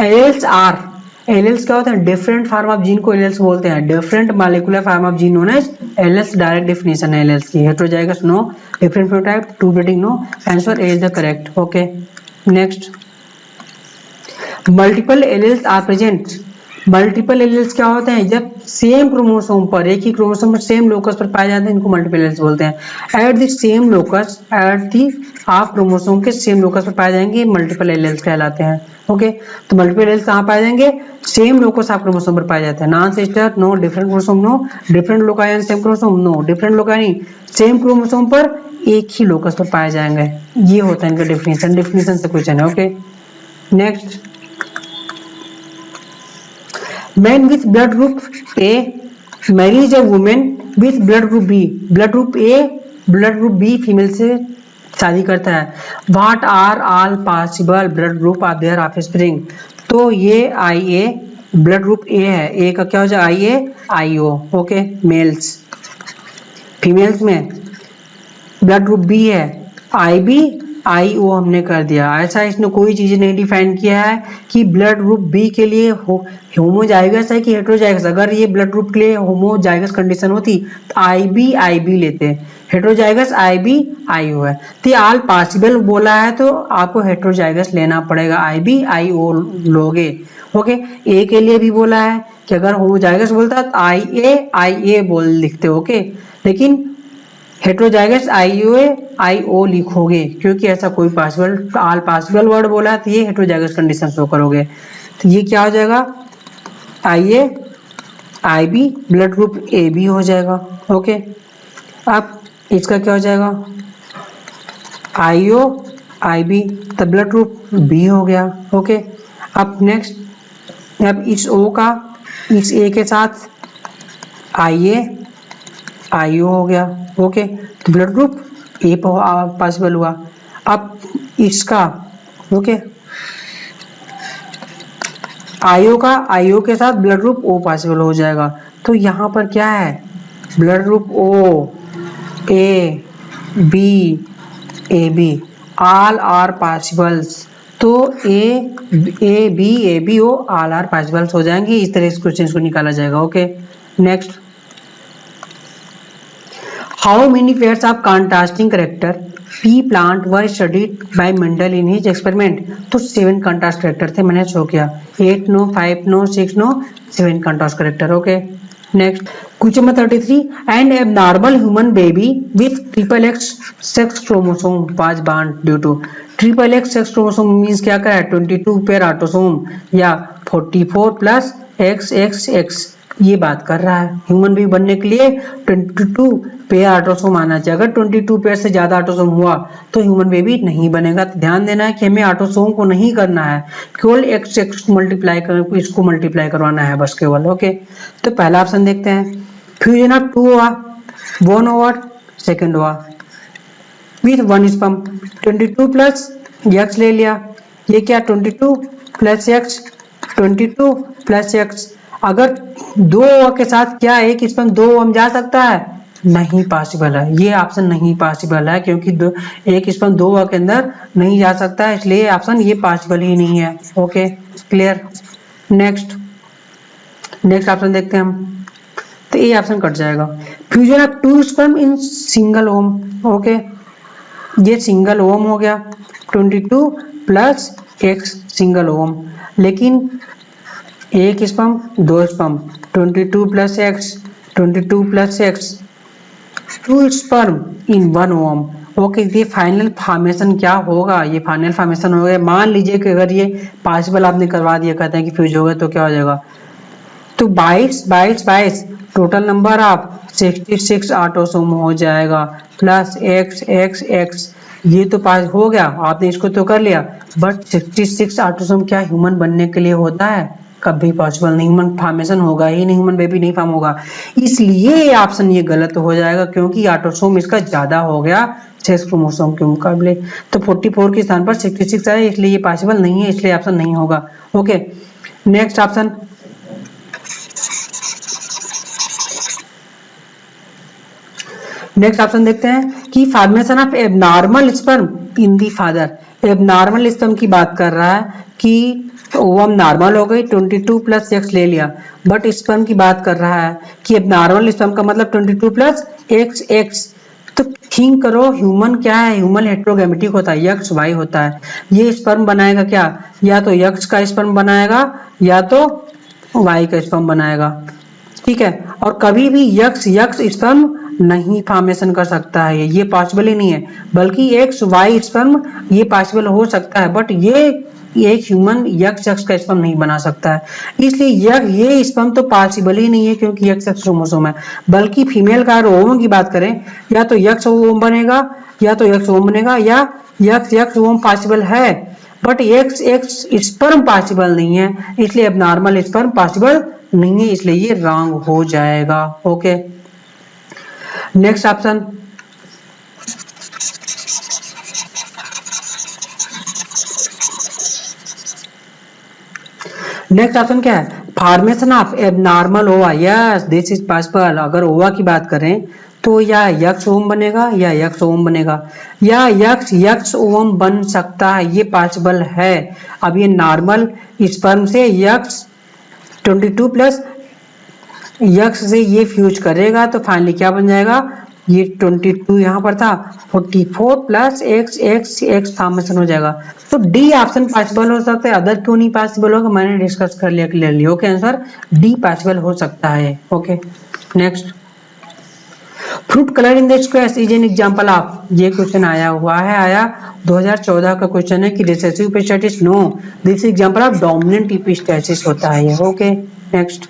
alleles are, alleles क्या होता है, डिफरेंट फॉर्म ऑफ जीन को एलेल्स बोलते हैं। Different molecular form of gene known as alleles. Direct definition है एलेल्स की। Heterozygous no, different phenotype, true breeding no, answer A is the correct. Okay, next, multiple alleles are present. Multiple alleles क्या होते हैं, जब same chromosome पर, एक ही chromosome पर सेम लोकस पर पाए जाते हैं, इनको मल्टीपल एलेल्स बोलते हैं। At the same locus, at the half chromosome के सेम लोकस पर पाए जाएंगे, मल्टीपल एलेल्स कहलाते हैं। ओके, तो मल्टीपल एलेल्स कहाँ पाए जाएंगे, सेम लोकस हाफ क्रोमोसोम पर पाए जाते हैं। Non sister no, different chromosome no, different loci same chromosome no, different loci same chromosome पर एक ही लोकस पर पाए जाएंगे। ये होता है इनका डेफिनेशन। डेफिनेशन से क्वेश्चन है। Okay, next, Man with blood group A marries a woman with blood group B. Blood group A, blood group B female से शादी करता है। What are all possible blood group of their offspring? तो ये IA blood group A है। A का क्या हो जाए, IA, IO। Okay, males. Females में ब्लड ग्रुप B है, IB, IO हमने कर दिया। ऐसा इसने कोई चीज नहीं डिफाइन किया है कि ब्लड ग्रुप बी के लिए होमोजाइगस है कि हेटेरोजाइगस। अगर ये ब्लड ग्रुप के लिए होमोजाइगस कंडीशन होती तो IB लेते, हेटेरोजाइगस IB IO है। तो ऑल पॉसिबल बोला है तो आपको हेटेरोजाइगस लेना पड़ेगा, IB IO लोगे। ओके, ए के लिए भी बोला है कि अगर होमोजाइगस बोलता तो IA बोल लिखते। ओके, लेकिन हेटेरोजाइगस IO लिखोगे क्योंकि ऐसा कोई पॉसिबल, ऑल पॉसिबल वर्ड बोला है तो ये हेटेरोजाइगस कंडीशन शो करोगे। तो ये क्या हो जाएगा, IA IB blood group AB हो जाएगा। ओके, अब इसका क्या हो जाएगा, IO IB, तो ब्लड ग्रुप B हो गया। ओके, अब नेक्स्ट, अब इस O का इस A के साथ IA आईओ हो गया। ओके, तो ब्लड ग्रुप ए पॉसिबल हुआ। अब इसका ओके आईओ के साथ ब्लड ग्रुप ओ पॉसिबल हो जाएगा। तो यहाँ पर क्या है, blood group O, A B all are possibles. तो A B O all are possibles हो जाएंगे। इस तरह से क्वेश्चन को निकाला जाएगा। Okay, next, how many pairs of contrasting character pea plant were studied by Mendel in his experiment. तो 7 कॉन्ट्रास्ट कैरेक्टर थे, मैंने शो किया 8 no 5 no 6 no 7 contrast character. Okay, next, question number 33, and abnormal human baby with triple X sex chromosome was born due to. Triple X sex chromosome means क्या है, 22 pair autosome या 44 plus x x x, ये बात कर रहा है। Human being बनने के लिए 22 पेयर ऑटोसोम आना चाहिए। अगर 22 पेयर से ज्यादा ऑटोसोम हुआ तो ह्यूमन बेबी नहीं बनेगा। तो ध्यान देना है कि हमें ऑटोसोम को नहीं करना है, केवल एक्स एक्स को मल्टीप्लाई कर इसको मल्टीप्लाई करवाना है बस केवल। ओके, तो पहला ऑप्शन देखते हैं, फ्यूजन ऑफ 2 हुआ, 1 ओवर सेकेंड हुआ विथ 1 स्पर्म। 22 प्लस एक्स ले लिया, ये क्या 22 प्लस एक्स, 22 प्लस एक्स। अगर 2 ओवा के साथ क्या एक स्पर्म 2 ओवम जा सकता है, नहीं पॉसिबल है। ये ऑप्शन नहीं पॉसिबल है क्योंकि एक स्पर्म 2 ओवा के अंदर नहीं जा सकता है, इसलिए ऑप्शन ये पॉसिबल ही नहीं है। Okay, clear. नेक्स्ट ऑप्शन देखते हैं हम, तो ये ऑप्शन कट जाएगा। Fusion of 2 sperm in single ovum. Okay, ये सिंगल ओम हो गया, 22 प्लस एक्स सिंगल ओम। लेकिन एक sperm 2 sperm, 22 plus X 22 plus X, 2 sperm in 1 ovum. Okay, ये फाइनल फॉर्मेशन क्या होगा, ये फाइनल फॉर्मेशन हो गया। मान लीजिए कि अगर ये पॉसिबल आपने करवा दिया, कहते हैं कि फ्यूज हो गया, तो क्या हो जाएगा, तो 22 टोटल नंबर ऑफ 66 ऑटोसोम हो जाएगा प्लस एक्स एक्स एक्स। ये तो पास हो गया, आपने इसको तो कर लिया, बट 66 ऑटोसोम क्या ह्यूमन बनने के लिए होता है, कभी पॉसिबल नहीं। ह्यूमन फॉर्मेशन होगा ही नहीं, ह्यूमन बेबी नहीं फॉर्म होगा। इसलिए ऑप्शन ये गलत हो जाएगा क्योंकि ऑटोसोम इसका ज्यादा हो गया 6 क्रोमोसोम के मुकाबले। तो 44 के स्थान पर 66 आए, इसलिए ये पॉसिबल नहीं है, इसलिए ऑप्शन नहीं होगा। ओके, नेक्स्ट ऑप्शन, देखते हैं कि formation of abnormal sperm in the father. Abnormal sperm की बात कर रहा है कि ओवम नॉर्मल हो गई, 22 प्लस एक्स ले लिया, बट स्पर्म की बात कर रहा है कि एबनॉर्मल स्पर्म का मतलब 22 प्लस एक्स एक्स। तो थिंक करो, ह्यूमन क्या है, ह्यूमन हेट्रोगैमेटिक होता है, एक्स वाई होता है। ये स्पर्म बनाएगा क्या, या तो एक्स का स्पर्म बनाएगा या तो वाई का स्पर्म बनाएगा, ठीक है। और कभी भी यक्स स्पर्म नहीं फॉर्मेशन कर सकता है, ये पॉसिबल ही नहीं है। बल्कि एक्स वाई स्पर्म ये पॉसिबल हो सकता है, बट ये एक ह्यूमन यक्स का स्पर्म नहीं बना सकता है। इसलिए ये स्पर्म तो पॉसिबल ही नहीं है क्योंकि यक्स क्रोमोसोम है। बल्कि फीमेल का ओवम की बात करें, या तो यक्स ओवम बनेगा या तो एक्स ओवम बनेगा, या यक्स ओवम पॉसिबल है बट एक्स स्पर्म पॉसिबल नहीं है, इसलिए एबनॉर्मल स्पर्म पॉसिबल नहीं है, इसलिए ये रॉन्ग हो जाएगा। ओके, नेक्स्ट ऑप्शन, क्या है, फॉर्मेशन ऑफ एबनॉर्मल ओवा। Yes, this is possible. अगर ओवा की बात करें तो या यक्स ओवम बनेगा या यक्स ओवम बनेगा, या यक्स ओवम बन सकता है, ये पॉसिबल है। अब ये नॉर्मल स्पर्म से यक्स 22 प्लस यक्स से ये फ्यूज करेगा तो फाइनली क्या बन जाएगा, ये 22 यहाँ पर था, 44 plus x x x formation हो जाएगा। तो डी ऑप्शन पॉसिबल हो सकता है, अदर क्यों नहीं पॉसिबल होगा, मैंने डिस्कस कर लिया clearly. Okay, answer D possible हो सकता है। Okay, next, fruit colour in the squares is an example of. ये क्वेश्चन आया 2014 का क्वेश्चन है कि recessive epistasis, no, this example of dominant epistasis होता है। Okay, next,